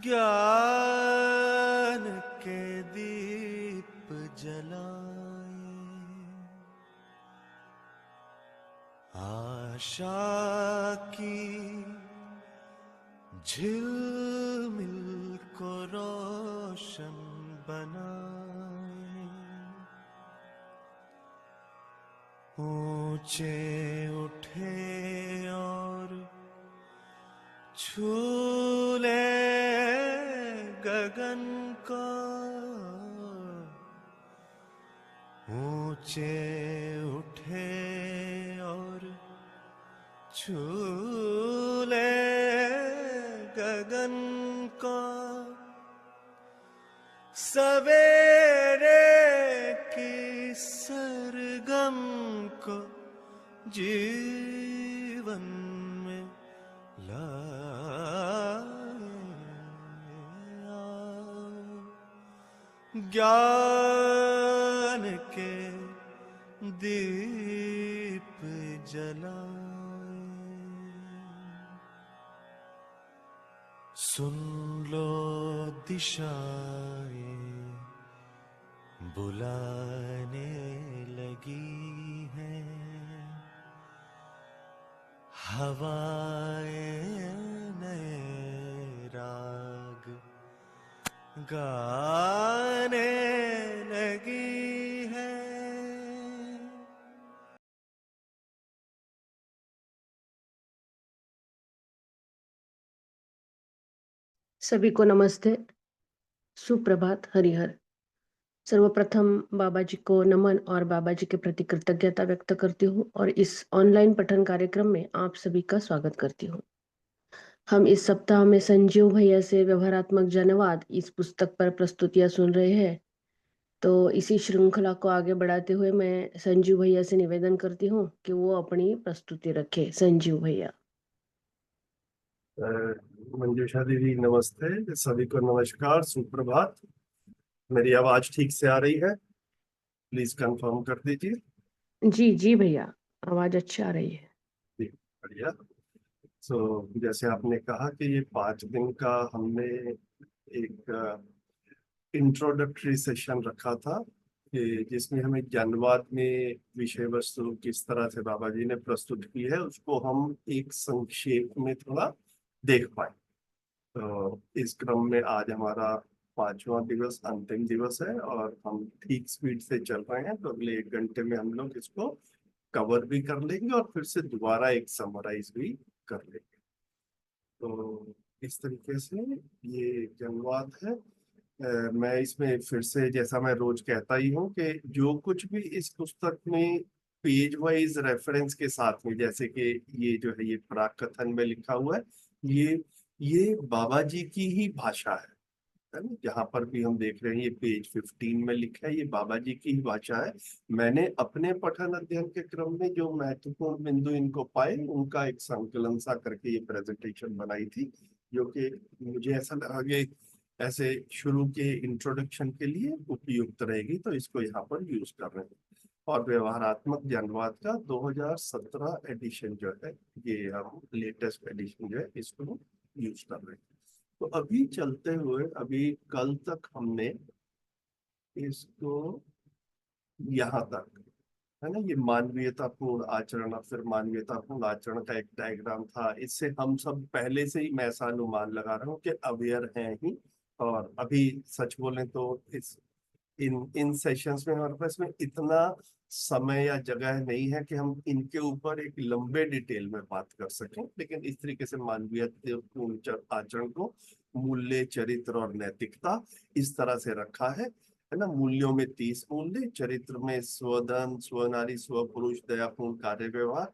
ज्ञान के दीप जलाए, आशा की झिलमिल को रोशन बनाए, ऊंचे उठे और छू ले गगन को, ऊंचे उठे और छू ले गगन को, सवेरे की सरगम को जीवन में लाया, ज्ञान के दीप जलाए। सुन लो दिशाएं बुलाने लगी हैं, हवाएं नए राग गाने लगी है। सभी को नमस्ते, सुप्रभात, हरिहर। सर्वप्रथम बाबा जी को नमन और बाबा जी के प्रति कृतज्ञता व्यक्त करती हूँ और इस ऑनलाइन पठन कार्यक्रम में आप सभी का स्वागत करती हूँ। हम इस सप्ताह में संजीव भैया से व्यवहारात्मक जनवाद इस पुस्तक पर प्रस्तुतियां सुन रहे हैं। तो इसी श्रृंखला को आगे बढ़ाते हुए मैं संजीव भैया से निवेदन करती हूँ कि वो अपनी प्रस्तुति रखे। संजीव भैया। मंजूषा दीदी नमस्ते, सभी को नमस्कार, सुप्रभात। मेरी आवाज ठीक से आ रही है? प्लीज कंफर्म कर दीजिए। जी जी भैया, आवाज अच्छी आ रही है। बढ़िया। जैसे आपने कहा कि ये 5 दिन का हमने एक इंट्रोडक्टरी सेशन रखा था कि जिसमें हमें जनवाद में विषय वस्तु किस तरह से बाबा जी ने प्रस्तुत की है उसको हम एक संक्षेप में थोड़ा देख पाए। तो इस क्रम में आज हमारा 5वां दिवस अंतिम दिवस है और हम ठीक स्पीड से चल रहे हैं। तो अगले 1 घंटे में हम लोग इसको कवर भी कर लेंगे और फिर से दोबारा एक समराइज भी कर लेंगे। तो इस तरीके से ये जनवाद है। मैं इसमें फिर से जैसा मैं रोज कहता ही हूँ कि जो कुछ भी इस पुस्तक में पेज वाइज रेफरेंस के साथ में, जैसे कि ये जो है ये प्राक कथन में लिखा हुआ है, ये बाबा जी की ही भाषा है ना। जहाँ पर भी हम देख रहे हैं ये पेज 15 में लिखा है, ये बाबा जी की ही भाषा है। मैंने अपने पठन अध्ययन के क्रम में जो महत्वपूर्ण बिंदु इनको पाए उनका एक संकलन सा करके ये प्रेजेंटेशन बनाई थी, जो कि मुझे ऐसा लगा कि ऐसे शुरू के इंट्रोडक्शन के लिए उपयुक्त रहेगी, तो इसको यहाँ पर यूज कर रहे हैं। और व्यवहारात्मक जनवाद का 2017 एडिशन जो है, ये हम लेटेस्ट एडिशन जो है इसको यूज कर रहे हैं। तो अभी चलते हुए, अभी कल तक हमने इसको यहाँ तक है ना, ये मानवीयतापूर्ण आचरण और फिर मानवीयतापूर्ण आचरण का एक डायग्राम था। इससे हम सब पहले से ही मैं ऐसा अनुमान लगा रहा हूँ कि अवेयर हैं ही। और अभी सच बोले तो इस इन इन सेशंस में हमारे पास में इतना समय या जगह नहीं है कि हम इनके ऊपर एक लंबे डिटेल में बात कर सकें, लेकिन इस तरीके से मानवीय आचरण को मूल्य, चरित्र और नैतिकता इस तरह से रखा है ना। मूल्यों में 30 मूल्य, चरित्र में स्वधन, स्वनारी, स्वपुरुष, दयापूर्ण कार्य व्यवहार,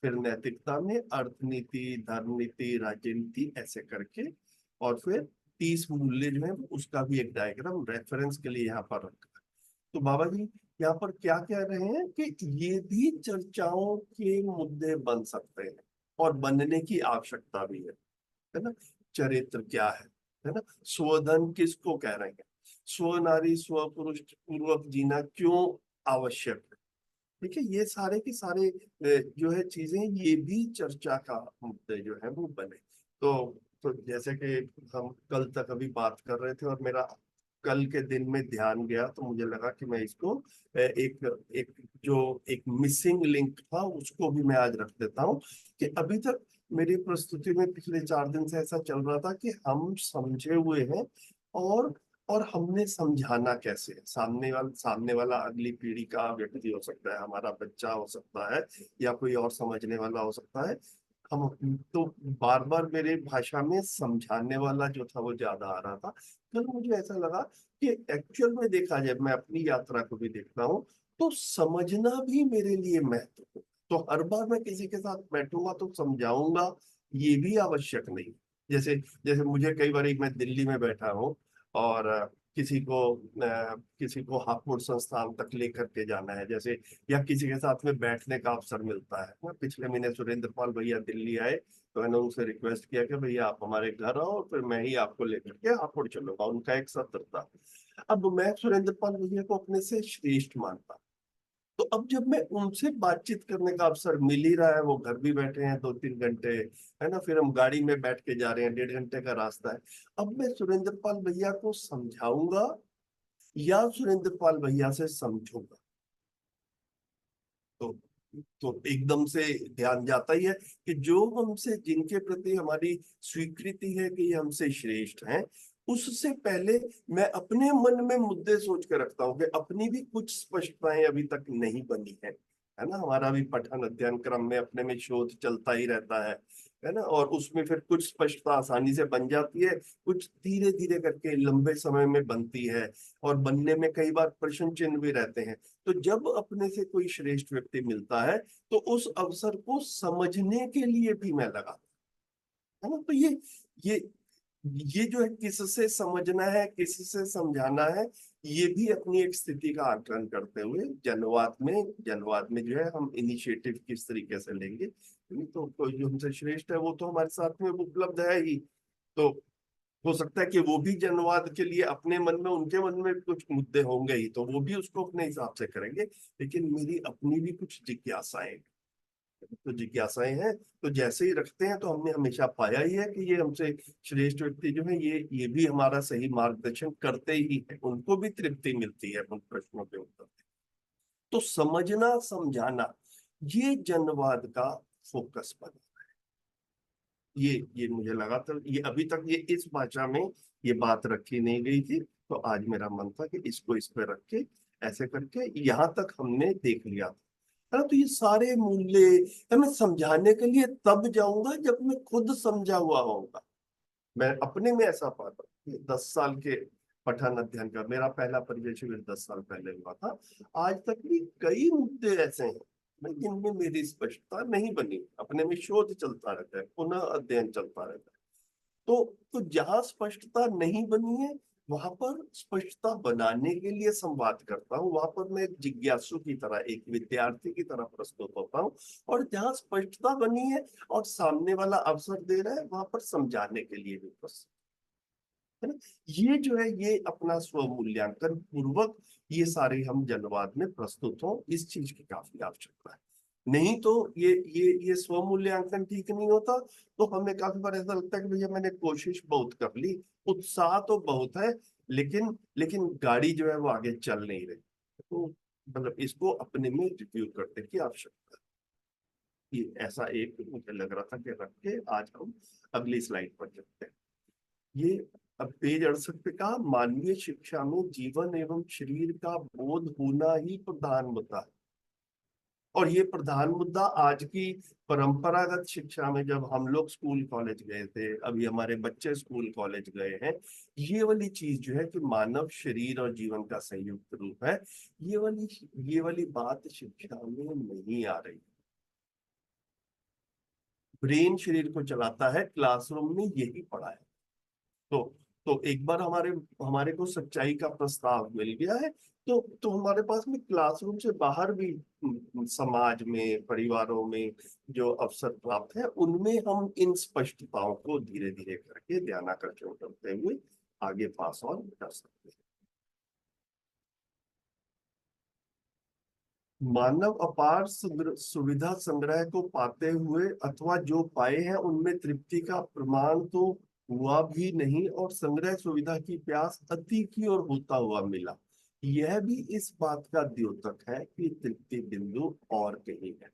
फिर नैतिकता में अर्थनीति, धर्म नीति, राजनीति, ऐसे करके, और फिर 30 मूल्य जो है उसका भी एक डायग्राम रेफरेंस के लिए यहाँ पर रखा है। तो बाबा जी यहाँ पर क्या कह रहे हैं कि ये भी चर्चाओं के मुद्दे बन सकते हैं और बनने की आवश्यकता भी है ना। चरित्र क्या है ना। स्वधन किसको कह रहे हैं, स्वनारी स्वपुरुष पूर्वक जीना क्यों आवश्यक है, ठीक है, ये सारे के सारे जो है चीजें, ये भी चर्चा का मुद्दे जो है वो बने। तो जैसे कि हम कल तक अभी बात कर रहे थे और मेरा कल के दिन में ध्यान गया, तो मुझे लगा कि मैं इसको एक एक जो एक मिसिंग लिंक था उसको भी मैं आज रख देता हूँ। कि अभी तक मेरी प्रस्तुति में पिछले 4 दिन से ऐसा चल रहा था कि हम समझे हुए हैं, और और हमने समझाना कैसे है। सामने वाला अगली पीढ़ी का व्यक्ति हो सकता है, हमारा बच्चा हो सकता है, या कोई और समझने वाला हो सकता है। हम तो बार बार मेरे भाषा में समझाने वाला जो था वो ज्यादा आ रहा था। फिर मुझे ऐसा लगा कि एक्चुअल में देखा जाए, मैं अपनी यात्रा को भी देखता हूँ, तो समझना भी मेरे लिए महत्वपूर्ण। तो हर बार मैं किसी के साथ बैठूंगा तो समझाऊंगा, ये भी आवश्यक नहीं। जैसे जैसे मुझे कई बार, मैं दिल्ली में बैठा हूँ और किसी को हापुड़ संस्थान तक लेकर के जाना है, जैसे, या किसी के साथ में बैठने का अवसर मिलता है। मैं पिछले महीने सुरेंद्र पाल भैया दिल्ली आए, तो मैंने उनसे रिक्वेस्ट किया कि भैया आप हमारे घर आओ, और फिर मैं ही आपको लेकर के हापुड़ चलूंगा। उनका एक सत्र था। अब मैं सुरेंद्र पाल भैया को अपने से श्रेष्ठ मानता, तो अब जब मैं उनसे बातचीत करने का अवसर मिल ही रहा है, वो घर भी बैठे हैं 2-3 घंटे, है ना, फिर हम गाड़ी में बैठ के जा रहे हैं, 1.5 घंटे का रास्ता है। अब मैं सुरेंद्र पाल भैया को समझाऊंगा या सुरेंद्र पाल भैया से समझूंगा? तो तो एकदम से ध्यान जाता ही है कि जो हमसे, जिनके प्रति हमारी स्वीकृति है कि ये हमसे श्रेष्ठ हैं, उससे पहले मैं अपने मन में मुद्दे सोच के रखता हूँ कि अपनी भी कुछ स्पष्टताएं अभी तक नहीं बनी है ना। हमारा भी पठन अध्ययन क्रम में अपने में शोध चलता ही रहता है ना, और उसमें फिर कुछ स्पष्टता आसानी से बन जाती है, कुछ धीरे धीरे करके लंबे समय में बनती है, और बनने में कई बार प्रश्न चिन्ह भी रहते हैं। तो जब अपने से कोई श्रेष्ठ व्यक्ति मिलता है, तो उस अवसर को समझने के लिए भी मैं लगा, है ना। तो ये ये जो है, किससे समझना है, किससे समझाना है, ये भी अपनी एक स्थिति का आकलन करते हुए जनवाद में जो है हम इनिशिएटिव किस तरीके से लेंगे। तो कोई जो हमसे श्रेष्ठ है वो तो हमारे साथ में उपलब्ध है ही। तो हो सकता है कि वो भी जनवाद के लिए अपने मन में, उनके मन में कुछ मुद्दे होंगे ही, तो वो भी उसको अपने हिसाब से करेंगे। लेकिन मेरी अपनी भी कुछ जिज्ञासाएं, तो जिज्ञासाएं हैं, तो जैसे ही रखते हैं, तो हमने हमेशा पाया ही है कि ये हमसे श्रेष्ठ व्यक्ति जो है, ये भी हमारा सही मार्गदर्शन करते ही है, उनको भी तृप्ति मिलती है उन प्रश्नों के उत्तर से। तो समझना समझाना, ये जनवाद का फोकस बना। ये मुझे लगा था, ये अभी तक ये इस भाषा में ये बात रखी नहीं गई थी, तो आज मेरा मन था कि इसको इस पे रख के, ऐसे करके यहाँ तक हमने देख लिया था, है ना। तो ये सारे मूल्य है, मैं समझाने के लिए तब जाऊंगा जब मैं खुद समझा हुआ होऊंगा। मैं अपने में ऐसा पाता हूँ कि 10 साल के पठन अध्ययन का मेरा पहला परिचय शिविर 10 साल पहले हुआ था। आज तक भी कई मुद्दे ऐसे हैं जिनमें मेरी स्पष्टता नहीं बनी, अपने में शोध चलता रहता है, पुनः अध्ययन चलता रहता है। तो जहां स्पष्टता नहीं बनी है, वहां पर स्पष्टता बनाने के लिए संवाद करता हूँ, वहां पर मैं एक जिज्ञासु की तरह, एक विद्यार्थी की तरह प्रस्तुत होता हूँ। और जहां स्पष्टता बनी है और सामने वाला अवसर दे रहा है, वहां पर समझाने के लिए भी प्रस्तुत, है ना। ये जो है, ये अपना स्व मूल्यांकन पूर्वक ये सारे हम जनवाद में प्रस्तुत हो, इस चीज की काफी आवश्यकता है। नहीं तो ये स्व मूल्यांकन ठीक नहीं होता, तो हमें काफी बार ऐसा लगता है कि भैया मैंने कोशिश बहुत कर ली, उत्साह तो बहुत है, लेकिन गाड़ी जो है वो आगे चल नहीं रही। तो मतलब इसको अपने में रिव्यू करने की आवश्यकता है। ये ऐसा एक मुझे लग रहा था कि रख के आज हम अगली स्लाइड पर चलते हैं। ये अब पेज 68 पे कहा, मानवीय शिक्षा में जीवन एवं शरीर का बोध होना ही प्रधान मुद्दा है। और ये प्रधान मुद्दा आज की परंपरागत शिक्षा में, जब हम लोग स्कूल कॉलेज गए थे, अभी हमारे बच्चे स्कूल कॉलेज गए हैं, ये वाली चीज जो है कि मानव शरीर और जीवन का संयुक्त रूप है, ये वाली बात शिक्षा में नहीं आ रही। ब्रेन शरीर को चलाता है, क्लासरूम में यही पढ़ा है। तो तो एक बार हमारे हमारे को सच्चाई का प्रस्ताव मिल गया है, तो हमारे पास में क्लासरूम से बाहर भी समाज में, परिवारों में जो अवसर प्राप्त है, उनमें हम इन स्पष्टताओं को धीरे धीरे करके ध्यानाकर्षण करते हुए आगे पास ऑन कर सकते हैं। मानव अपार सुविधा संग्रह को पाते हुए अथवा जो पाए हैं उनमें तृप्ति का प्रमाण तो हुआ भी नहीं, और संग्रह सुविधा की प्यास अति की ओर होता हुआ मिला। यह भी इस बात का द्योतक है कि तृप्ति बिंदु और कहीं है।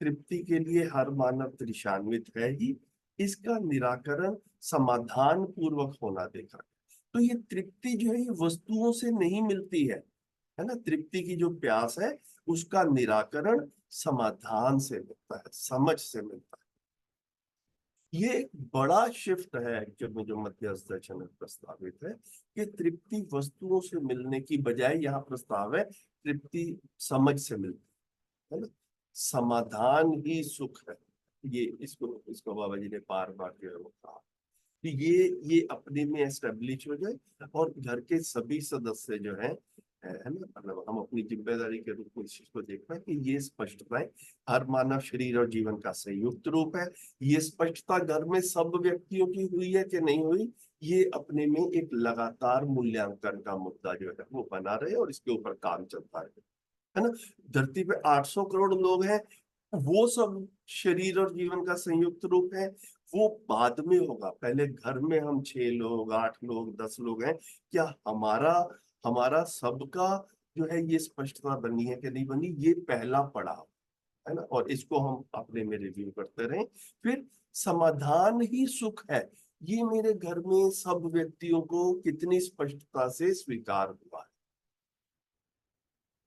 तृप्ति के लिए हर मानव तृषान्वित है ही, इसका निराकरण समाधान पूर्वक होना देखा। तो ये तृप्ति जो है ये वस्तुओं से नहीं मिलती है ना। तृप्ति की जो प्यास है उसका निराकरण समाधान से मिलता है, समझ से मिलता है। ये एक बड़ा शिफ्ट है एक्चुअल में जो मध्यस्थ दर्शन में प्रस्तावित है कि तृप्ति वस्तुओं से मिलने की बजाय यहाँ प्रस्ताव है तृप्ति समझ से मिलती है ना। समाधान ही सुख है। ये इसको इसको बाबा जी ने बार बार जो है वो कहा कि ये अपने में एस्टेब्लिश हो जाए और घर के सभी सदस्य जो है ना, मतलब हम अपनी जिम्मेदारी के रूप में इस चीज को देख पाए कि ये स्पष्टता है हर मानव शरीर और जीवन का संयुक्त रूप है। ये स्पष्टता घर में सब व्यक्तियों की हुई है कि नहीं हुई, ये अपने में एक लगातार मूल्यांकन का मुद्दा जो है वो बना रहे और इसके ऊपर काम चलता है ना। धरती पे 800 करोड़ लोग हैं, वो सब शरीर और जीवन का संयुक्त रूप है, वो बाद में होगा। पहले घर में हम 6 लोग 8 लोग 10 लोग हैं, क्या हमारा हमारा सबका जो है ये स्पष्टता बनी है कि नहीं बनी, ये पहला पड़ाव है ना। और इसको हम अपने में रिव्यू करते रहें। फिर समाधान ही सुख है, ये मेरे घर में सब व्यक्तियों को कितनी स्पष्टता से स्वीकार हुआ है,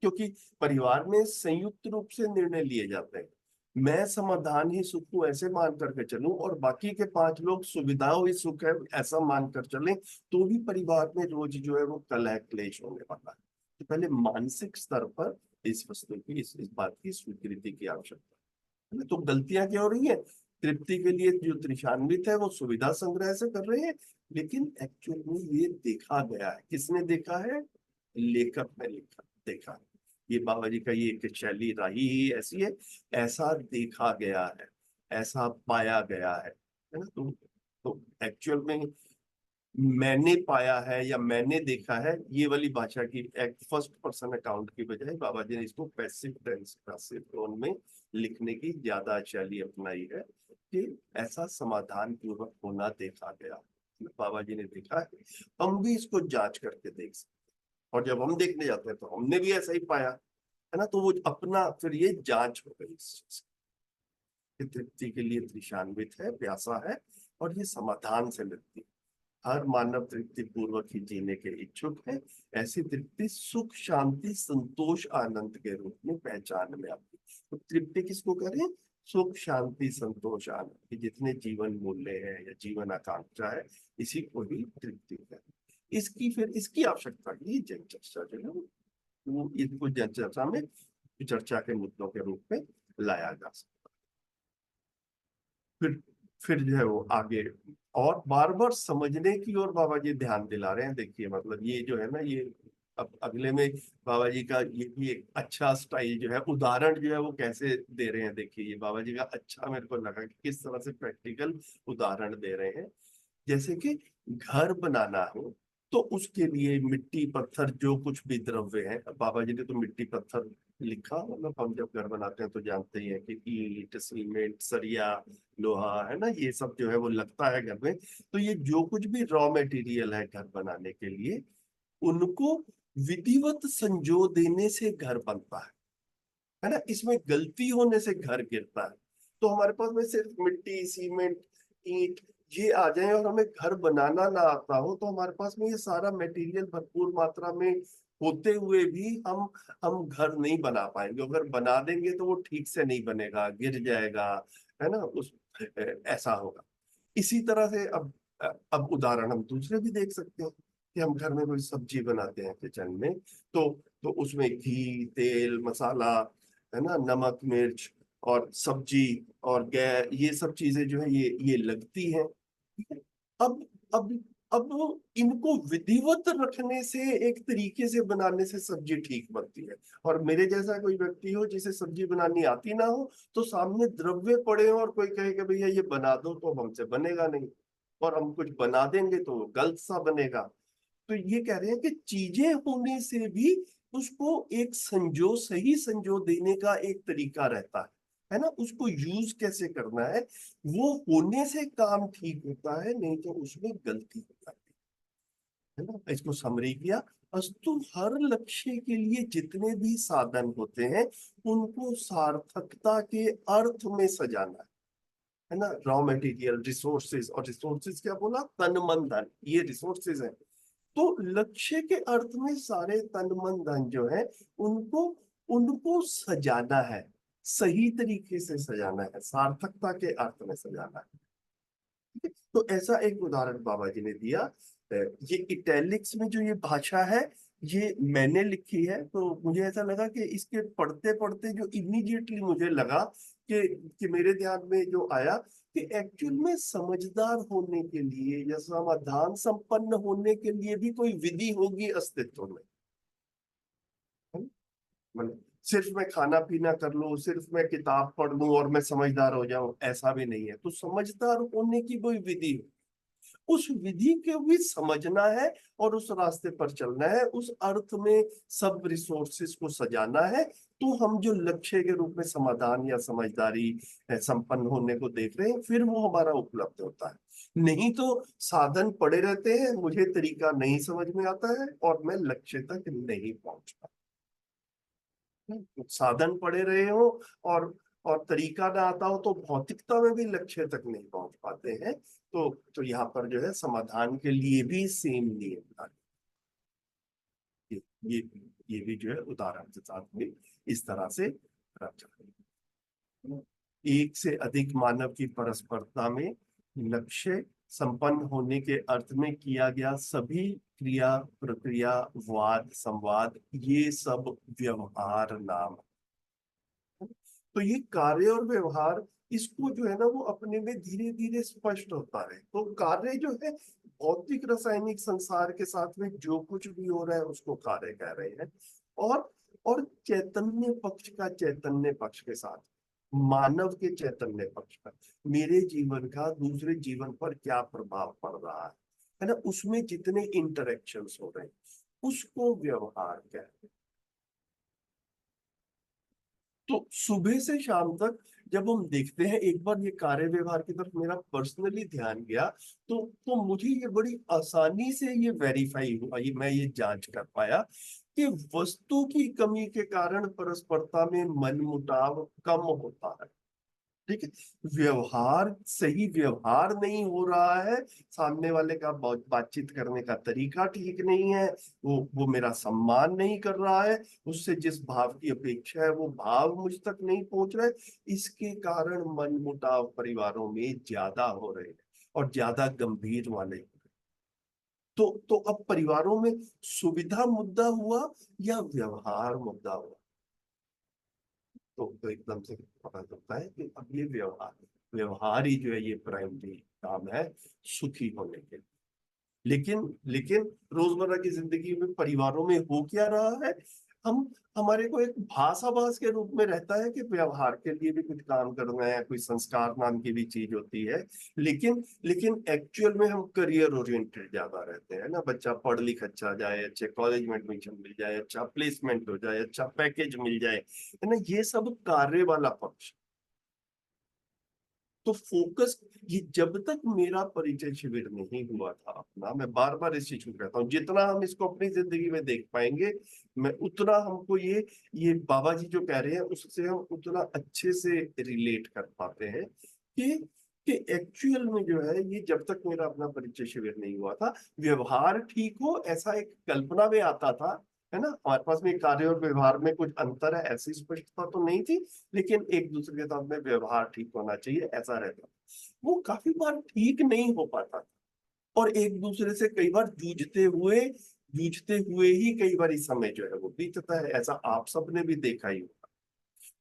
क्योंकि परिवार में संयुक्त रूप से निर्णय लिए जाते हैं। मैं समाधान ही सुख हूं ऐसे मान करके चलूं और बाकी के 5 लोग सुविधाओं ही सुख है ऐसा मानकर चलें, तो भी परिवार में रोज जो है वो कलह क्लेश होने वाला है। तो पहले मानसिक स्तर पर इस वस्तु की इस बात की स्वीकृति की आवश्यकता है। तो गलतियां क्या हो रही है, तृप्ति के लिए जो तृषान्वित है वो सुविधा संग्रह से कर रहे हैं, लेकिन एक्चुअल में ये देखा गया है। किसने देखा है? लेखक ने लिखा देखा है। ये बाबा जी का ये एक शैली रही ही ऐसी है, ऐसा देखा गया है, ऐसा पाया गया है ना। तो एक्चुअल में मैंने पाया है या मैंने देखा है, ये वाली भाषा की एक फर्स्ट पर्सन अकाउंट की बजाय बाबा जी ने इसको पैसिव टेंस पैसिव टोन में लिखने की ज्यादा शैली अपनाई है कि ऐसा समाधान पूर्वक होना देखा गया। बाबा जी ने देखा है, हम भी इसको जांच करके देख सकते हैं। और जब हम देखने जाते हैं तो हमने भी ऐसा ही पाया है ना। तो वो अपना फिर ये जांच हो गई इस चीज की। तृप्ति के लिए तृषान्वित है, प्यासा है, और ये समाधान से मिलती है। हर मानव तृप्ति पूर्वक ही जीने के इच्छुक है। ऐसी तृप्ति सुख शांति संतोष आनंद के रूप में पहचान में आती है। तो तृप्ति किसको करें? सुख शांति संतोष आनंद के जितने जीवन मूल्य है या जीवन आकांक्षा है, इसी को ही तृप्ति करें। इसकी आवश्यकता की जन चर्चा जो है वो इसको जन चर्चा में चर्चा के मुद्दों के रूप में लाया जा सकता है। फिर जो है वो आगे और बार बार समझने की ओर बाबा जी ध्यान दिला रहे हैं। देखिए मतलब ये जो है ना, ये अब अगले में बाबा जी का ये भी एक अच्छा स्टाइल जो है, उदाहरण जो है वो कैसे दे रहे हैं। देखिए ये बाबा जी का अच्छा मेरे को लगा कि किस तरह से प्रैक्टिकल उदाहरण दे रहे हैं। जैसे कि घर बनाना हो तो उसके लिए मिट्टी पत्थर जो कुछ भी द्रव्य है, बाबा जी ने तो मिट्टी पत्थर लिखा, मतलब हम जब घर बनाते हैं तो जानते ही हैं कि ईंट सीमेंट सरिया लोहा है ना, ये सब जो है वो लगता है घर में। तो ये जो कुछ भी रॉ मटेरियल है घर बनाने के लिए, उनको विधिवत संजो देने से घर बनता है ना। इसमें गलती होने से घर गिरता है। तो हमारे पास में सिर्फ मिट्टी सीमेंट ईंट ये आ जाए और हमें घर बनाना ना आता हो, तो हमारे पास में ये सारा मटेरियल भरपूर मात्रा में होते हुए भी हम घर नहीं बना पाएंगे। अगर बना देंगे तो वो ठीक से नहीं बनेगा, गिर जाएगा है ना, उस ऐसा होगा। इसी तरह से अब उदाहरण हम दूसरे भी देख सकते हैं कि हम घर में कोई सब्जी बनाते हैं किचन में, तो उसमें घी तेल मसाला है ना, नमक मिर्च और सब्जी और गैर ये सब चीजें जो है ये लगती हैं। ठीक है? अब अब अब इनको विधिवत रखने से एक तरीके से बनाने से सब्जी ठीक बनती है। और मेरे जैसा कोई व्यक्ति हो जिसे सब्जी बनानी आती ना हो, तो सामने द्रव्य पड़े हो और कोई कहे कि भैया ये बना दो, तो हमसे बनेगा नहीं, और हम कुछ बना देंगे तो गलत सा बनेगा। तो ये कह रहे हैं कि चीजें होने से भी उसको एक सही संजो देने का एक तरीका रहता है ना, उसको यूज कैसे करना है, वो होने से काम ठीक होता है, नहीं तो उसमें गलती हो जाती है ना। इसको समरी किया, अस्तु हर लक्ष्य के लिए जितने भी साधन होते हैं उनको सार्थकता के अर्थ में सजाना है ना। रॉ मटेरियल, रिसोर्सेज, और रिसोर्सेज क्या बोला, तन मन धन, ये रिसोर्सेज है। तो लक्ष्य के अर्थ में सारे तन मन धन जो है उनको उनको सजाना है, सही तरीके से सजाना है, सार्थकता के अर्थ में सजाना है। ठीक है? तो ऐसा एक उदाहरण बाबा जी ने दिया। ये इटैलिक्स में जो ये भाषा है ये मैंने लिखी है, तो मुझे ऐसा लगा कि इसके पढ़ते पढ़ते जो इमीडिएटली मुझे लगा कि मेरे ध्यान में जो आया कि एक्चुअल में समझदार होने के लिए या समाधान संपन्न होने के लिए भी कोई विधि होगी अस्तित्व में, है ना? मतलब सिर्फ मैं खाना पीना कर लूं, सिर्फ मैं किताब पढ़ लूं और मैं समझदार हो जाऊं, ऐसा भी नहीं है। तो समझदार होने की कोई विधि हो, उस विधि को भी समझना है और उस रास्ते पर चलना है, उस अर्थ में सब रिसोर्सेस को सजाना है। तो हम जो लक्ष्य के रूप में समाधान या समझदारी संपन्न होने को देख रहे हैं फिर वो हमारा उपलब्ध होता है। नहीं तो साधन पड़े रहते हैं, मुझे तरीका नहीं समझ में आता है और मैं लक्ष्य तक नहीं पहुंच पाता। साधन पड़े रहे हो और तरीका ना आता हो तो भौतिकता में भी लक्ष्य तक नहीं पहुंच पाते हैं। तो यहाँ पर जो है समाधान के लिए भी सेम नियम ये ये ये भी जो है उदाहरण के साथ में इस तरह से रखा है। एक से अधिक मानव की परस्परता में लक्ष्य संपन्न होने के अर्थ में किया गया सभी क्रिया प्रक्रिया वाद संवाद ये सब व्यवहार नाम है। तो ये कार्य और व्यवहार इसको जो है ना वो अपने में धीरे धीरे स्पष्ट होता है। तो कार्य जो है भौतिक रासायनिक संसार के साथ में जो कुछ भी हो रहा है उसको कार्य कह रहे हैं। और चैतन्य पक्ष का चैतन्य पक्ष के साथ मानव के चैतन्य पक्ष का मेरे जीवन का दूसरे जीवन पर क्या प्रभाव पड़ रहा है ना, उसमें जितने इंटरेक्शंस हो रहे हैं उसको व्यवहार कहते हैं। तो सुबह से शाम तक जब हम देखते हैं, एक बार ये कार्य व्यवहार की तरफ मेरा पर्सनली ध्यान गया तो मुझे ये बड़ी आसानी से ये वेरीफाई हुआ, ये मैं ये जांच कर पाया कि वस्तु की कमी के कारण परस्परता में मनमुटाव कम होता है। ठीक है, व्यवहार सही व्यवहार नहीं हो रहा है, सामने वाले का बातचीत करने का तरीका ठीक नहीं है, वो मेरा सम्मान नहीं कर रहा है, उससे जिस भाव की अपेक्षा है वो भाव मुझ तक नहीं पहुंच रहा है। इसके कारण मनमुटाव परिवारों में ज्यादा हो रहे हैं और ज्यादा गंभीर वाले। तो अब परिवारों में सुविधा मुद्दा हुआ या व्यवहार मुद्दा हुआ, तो एकदम से पता चलता है कि अब ये व्यवहार ही जो है ये प्राइमरी काम है सुखी होने के लिए। लेकिन लेकिन रोजमर्रा की जिंदगी में परिवारों में हो क्या रहा है, हम हमारे को एक भाषाभास के रूप में रहता है कि व्यवहार के लिए भी कुछ काम करना है, कोई संस्कार नाम की भी चीज होती है। लेकिन लेकिन एक्चुअल में हम करियर ओरिएंटेड ज्यादा रहते हैं ना, बच्चा पढ़ लिख अच्छा जाए, अच्छे कॉलेज में एडमिशन मिल जाए, अच्छा प्लेसमेंट हो जाए, अच्छा पैकेज मिल जाए, है ना, ये सब कार्य वाला पक्ष। तो फोकस ये जब तक मेरा परिचय शिविर नहीं हुआ था अपना, मैं बार बार इस चीज को कहता हूँ, जितना हम इसको अपनी जिंदगी में देख पाएंगे मैं उतना हमको ये बाबा जी जो कह रहे हैं उससे हम उतना अच्छे से रिलेट कर पाते हैं कि एक्चुअल में जो है ये जब तक मेरा अपना परिचय शिविर नहीं हुआ था व्यवहार ठीक हो ऐसा एक कल्पना में आता था, है ना, हमारे पास में कार्य और व्यवहार में कुछ अंतर है ऐसी स्पष्टता तो नहीं थी, लेकिन एक दूसरे के साथ में व्यवहार ठीक होना चाहिए ऐसा रहता था। वो काफी बार ठीक नहीं हो पाता था और एक दूसरे से कई बार जूझते हुए ही कई बार इस समय जो है वो बीतता है, ऐसा आप सबने भी देखा ही होगा।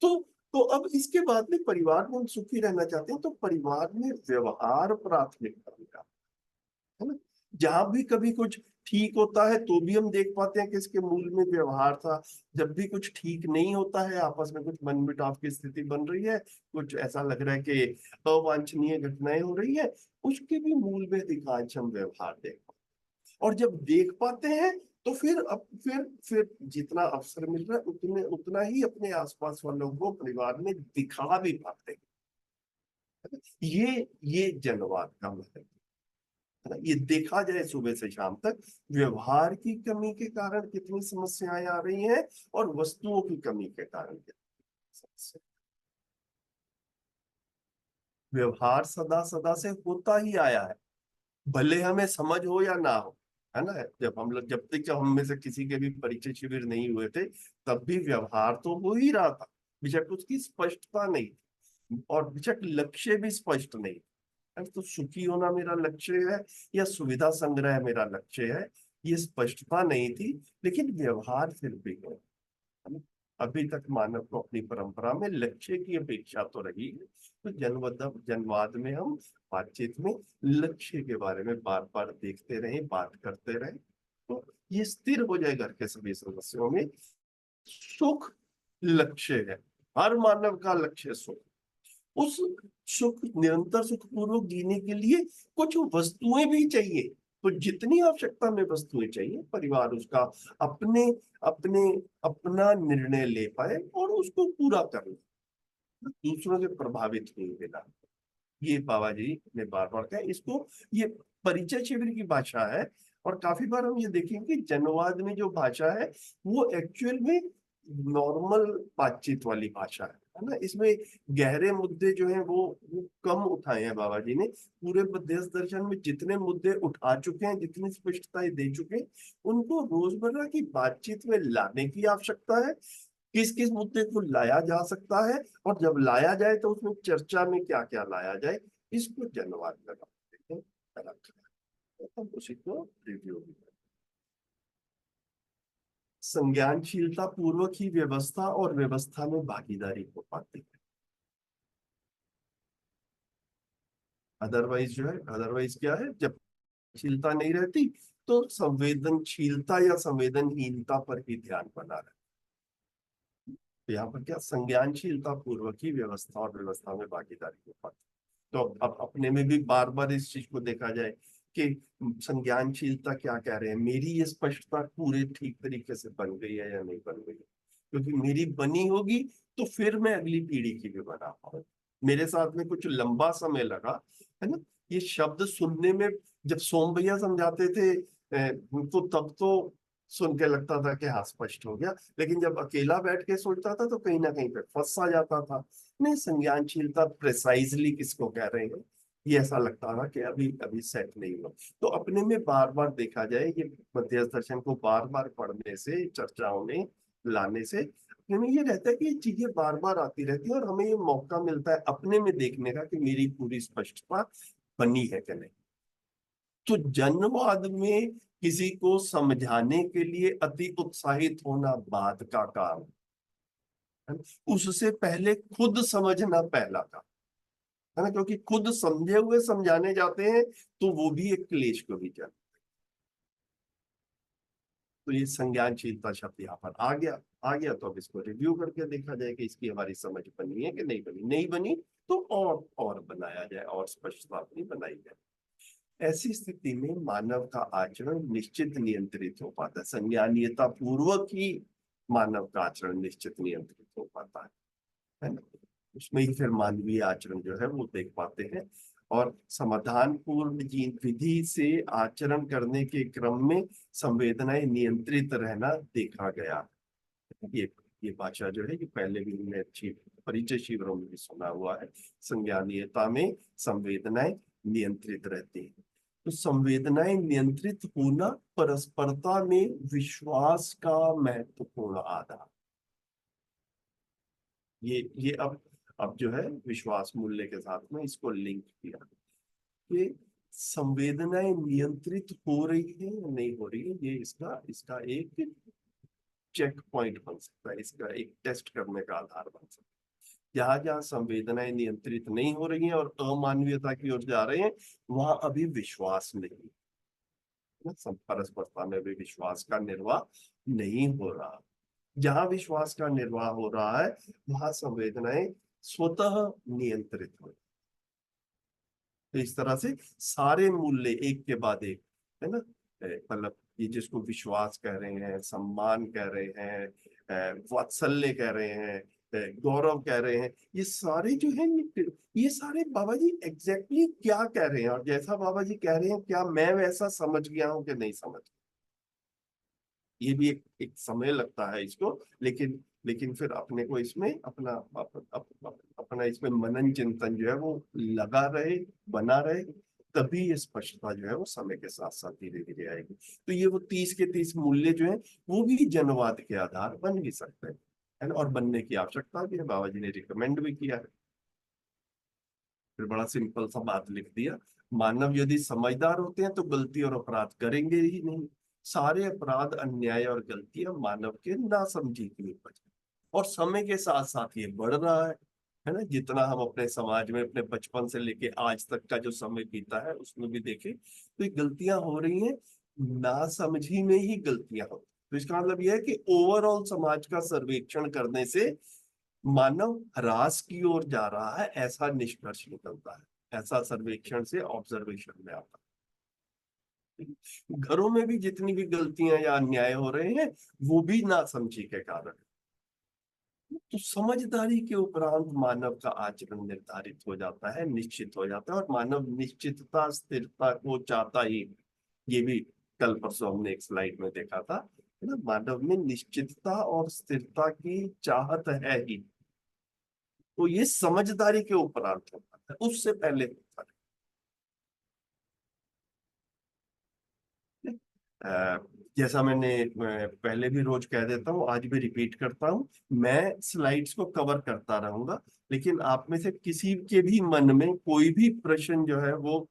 तो तो अब इसके बाद में परिवार में हम सुखी रहना चाहते हैं तो परिवार में व्यवहार प्राथमिकता में, है ना, जहां भी कभी कुछ ठीक होता है तो भी हम देख पाते हैं कि इसके मूल में व्यवहार था। जब भी कुछ ठीक नहीं होता है, आपस में कुछ मनमुटाव की स्थिति बन रही है, कुछ ऐसा लग रहा है कि अवांछनीय घटनाएं हो रही है, उसके भी मूल में अधिकांश हम व्यवहार देख पाते हैं। और जब देख पाते हैं तो फिर जितना अवसर मिल रहा है उतना ही अपने आसपास वालों को परिवार में दिखा भी पाते हैं। ये जनवाद का महत्व है ना। ये देखा जाए सुबह से शाम तक व्यवहार की कमी के कारण कितनी समस्याएं आ रही हैं और वस्तुओं की कमी के कारण कितनी समस्या। व्यवहार सदा सदा से होता ही आया है, भले हमें समझ हो या ना हो, है ना। जब हम में से किसी के भी परिचय शिविर नहीं हुए थे, तब भी व्यवहार तो हो ही रहा था, बेशक उसकी स्पष्टता नहीं थी और बेशक लक्ष्य भी स्पष्ट नहीं। तो सुखी होना मेरा लक्ष्य है या सुविधा संग्रह मेरा लक्ष्य है, ये स्पष्टता नहीं थी, लेकिन व्यवहार फिर भी है। अभी तक मानव को अपनी परंपरा में लक्ष्य की अपेक्षा तो रही है। तो जनवाद में हम बातचीत में लक्ष्य के बारे में बार बार देखते रहे, बात करते रहे, तो ये स्थिर हो जाए घर के सभी सदस्यों में। सुख लक्ष्य है, हर मानव का लक्ष्य सुख। उस सुख निरंतर सुखपूर्वक जीने के लिए कुछ वस्तुएं भी चाहिए। तो जितनी आवश्यकता में वस्तुएं चाहिए, परिवार उसका अपने अपने अपना निर्णय ले पाए और उसको पूरा कर ले, दूसरों से प्रभावित नहीं देना। ये बाबा जी ने बार बार कहा। इसको ये परिचय शिविर की भाषा है और काफी बार हम ये देखेंगे कि जनवाद में जो भाषा है वो एक्चुअल में नॉर्मल बातचीत वाली भाषा है ना। इसमें गहरे मुद्दे जो हैं वो कम उठाए हैं बाबा जी ने। पूरे बौद्ध दर्शन में जितने मुद्दे उठा चुके हैं, जितनी स्पष्टताएं दे चुके हैं, उनको रोजमर्रा की बातचीत में लाने की आवश्यकता है। किस किस मुद्दे को लाया जा सकता है और जब लाया जाए तो उसमें चर्चा में क्या क्या लाया जाए, इसको जनवाद में हम उसी को रिव्यू भी करें। संज्ञानशीलता पूर्वक ही व्यवस्था और व्यवस्था में भागीदारी हो पाती है। अदरवाइज क्या है, जब शीलता नहीं रहती तो संवेदनशीलता या संवेदनहीनता पर ही ध्यान बना रहता। तो यहाँ पर क्या, संज्ञानशीलता पूर्वक ही व्यवस्था और व्यवस्था में भागीदारी हो पाती। तो अब अपने में भी बार बार इस चीज को देखा जाए कि संज्ञानशीलता क्या कह रहे हैं, मेरी ये स्पष्टता पूरे ठीक तरीके से बन गई है या नहीं बन गई है। क्योंकि मेरी बनी होगी तो फिर मैं अगली पीढ़ी की भी बना पाऊँ। मेरे साथ में कुछ लंबा समय लगा, है ना। ये शब्द सुनने में जब सोम भैया समझाते थे तो तब तो सुन के लगता था कि हाँ स्पष्ट हो गया, लेकिन जब अकेला बैठ के सोचता था तो कहीं ना कहीं पे फंस सा जाता था। नहीं, संज्ञानशीलता प्रिसाइजली किसको कह रहे हैं, ये ऐसा लगता था कि अभी अभी सेट नहीं हुआ। तो अपने में बार बार देखा जाए, ये मध्यस्थ दर्शन को बार बार पढ़ने से, चर्चाओं में लाने से अपने में ये रहता है कि ये चीजें बार बार आती रहती है और हमें ये मौका मिलता है अपने में देखने का कि मेरी पूरी स्पष्टता बनी है कि नहीं। तो जनवाद में किसी को समझाने के लिए अति उत्साहित होना बाद का काम है, उससे पहले खुद समझना पहला काम है ना। क्योंकि खुद समझे हुए समझाने जाते हैं तो वो भी एक क्लेश को भी जाते। तो ये संज्ञानशीलता शब्द यहाँ पर आ गया तो अब इसको रिव्यू करके देखा जाए कि इसकी हमारी समझ बनी है कि नहीं बनी। नहीं बनी तो और बनाया जाए और स्पष्टता अपनी बनाई जाए। ऐसी स्थिति में मानव का आचरण निश्चित नियंत्रित हो पाता है। संज्ञानीयता पूर्वक ही मानव का आचरण निश्चित नियंत्रित हो पाता है ना। उसमें ही फिर मानवीय आचरण जो है वो देख पाते हैं और समाधान पूर्ण विधि से आचरण करने के क्रम में संवेदनाएं नियंत्रित रहना देखा गया। ये भाषा जो है ये पहले भी हमने अच्छी परिचय शिविरों में भी सुना हुआ है। संज्ञानीयता में संवेदनाएं नियंत्रित रहती है। तो संवेदनाएं नियंत्रित होना परस्परता में विश्वास का महत्वपूर्ण आधार। ये अब जो है विश्वास मूल्य के साथ में इसको लिंक किया कि संवेदनाएं नियंत्रित हो रही है या नहीं हो रही है। ये इसका इसका एक चेक पॉइंट बन सकता है, इसका एक टेस्ट करने का आधार बन सकता है। जहां जहां संवेदनाएं नियंत्रित नहीं हो रही हैं और अमानवीयता की ओर जा रहे हैं, वहां अभी विश्वास नहीं, परस्परता में भी विश्वास का निर्वाह नहीं हो रहा। जहां विश्वास का निर्वाह हो रहा है वहां संवेदनाएं स्वतः नियंत्रित हो। तो इस तरह से सारे मूल्य एक के बाद एक, है ना, मतलब ये जिसको विश्वास कह रहे हैं, सम्मान कह रहे हैं, वात्सल्य कह रहे हैं, गौरव कह रहे हैं, ये सारे जो है ये सारे बाबा जी एग्जैक्टली क्या कह रहे हैं, और जैसा बाबा जी कह रहे हैं क्या मैं वैसा समझ गया हूं कि नहीं समझ, ये भी एक समय लगता है इसको, लेकिन फिर अपने को इसमें अपना इसमें मनन चिंतन जो है वो लगा रहे, बना रहे, तभी ये स्पष्टता जो है वो समय के साथ साथ धीरे धीरे आएगी। तो ये वो 30 के 30 मूल्य जो है वो भी जनवाद के आधार बन भी सकते हैं, है ना, और बनने की आवश्यकता भी है, बाबा जी ने रिकमेंड भी किया है। फिर बड़ा सिंपल सा बात लिख दिया, मानव यदि समझदार होते हैं तो गलती और अपराध करेंगे ही नहीं। सारे अपराध, अन्याय और गलतियां मानव के नासमझी की उपज है। और समय के साथ साथ ये बढ़ रहा है ना, जितना हम अपने समाज में अपने बचपन से लेके आज तक का जो समय बीता है उसमें भी देखें तो ये गलतियां हो रही हैं, नासमझी में ही गलतियां हो। तो इसका मतलब यह है कि ओवरऑल समाज का सर्वेक्षण करने से मानव ह्रास की ओर जा रहा है, ऐसा निष्कर्ष निकलता है, ऐसा सर्वेक्षण से ऑब्जर्वेशन में आता है। घरों में भी जितनी भी गलतियां या अन्याय हो रहे हैं वो भी नासमझी के कारण है। तो समझदारी के उपरांत मानव का आचरण निर्धारित हो जाता है, निश्चित हो जाता है, और मानव निश्चितता, स्थिरता को चाहता ही, ये भी कल परसों हमने एक स्लाइड में देखा था, है ना, मानव में निश्चितता और स्थिरता की चाहत है ही। तो ये समझदारी के उपरांत होता है, उससे पहले होता है। जैसा मैंने पहले भी रोज कह देता हूँ, आज भी रिपीट करता हूँ, मैं स्लाइड्स को कवर करता रहूंगा, लेकिन आप में से किसी के भी मन में कोई भी प्रश्न जो है वो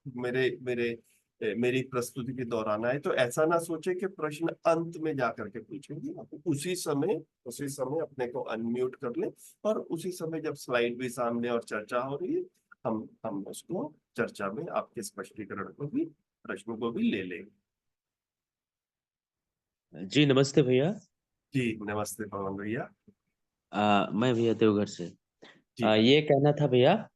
मेरी प्रस्तुति के दौरान आए तो ऐसा ना सोचे कि प्रश्न अंत में जाकर के पूछेंगे। आप उसी समय अपने को अनम्यूट कर लें, और उसी समय जब स्लाइड भी सामने और चर्चा हो रही है, हम उसको चर्चा में आपके स्पष्टीकरण को भी, प्रश्नों को भी ले लेंगे। जी नमस्ते भैया। जी नमस्ते पवन भैया। मैं भैया देवघर से। जी ये कहना था भैया,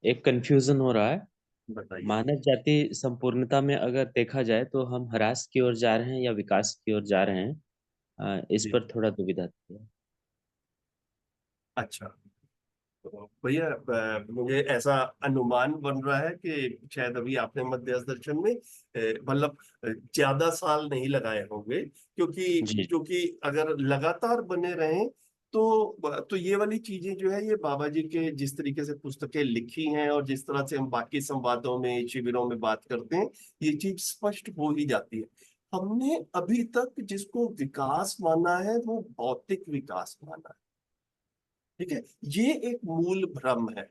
एक कंफ्यूजन हो रहा है। बताइए। मानव जाति संपूर्णता में अगर देखा जाए तो हम ह्रास की ओर जा रहे हैं या विकास की ओर जा रहे हैं? इस जी पर थोड़ा दुविधा थी। अच्छा, तो भैया मुझे ऐसा अनुमान बन रहा है कि शायद अभी आपने मध्य दर्शन में मतलब ज्यादा साल नहीं लगाए होंगे, क्योंकि जी क्योंकि अगर लगातार बने रहें तो ये वाली चीजें जो है, ये बाबा जी के जिस तरीके से पुस्तकें लिखी हैं और जिस तरह से हम बाकी संवादों में, शिविरों में बात करते हैं, ये चीज स्पष्ट हो ही जाती है। हमने अभी तक जिसको विकास माना है वो भौतिक विकास माना है, ठीक है, ये एक मूल भ्रम है।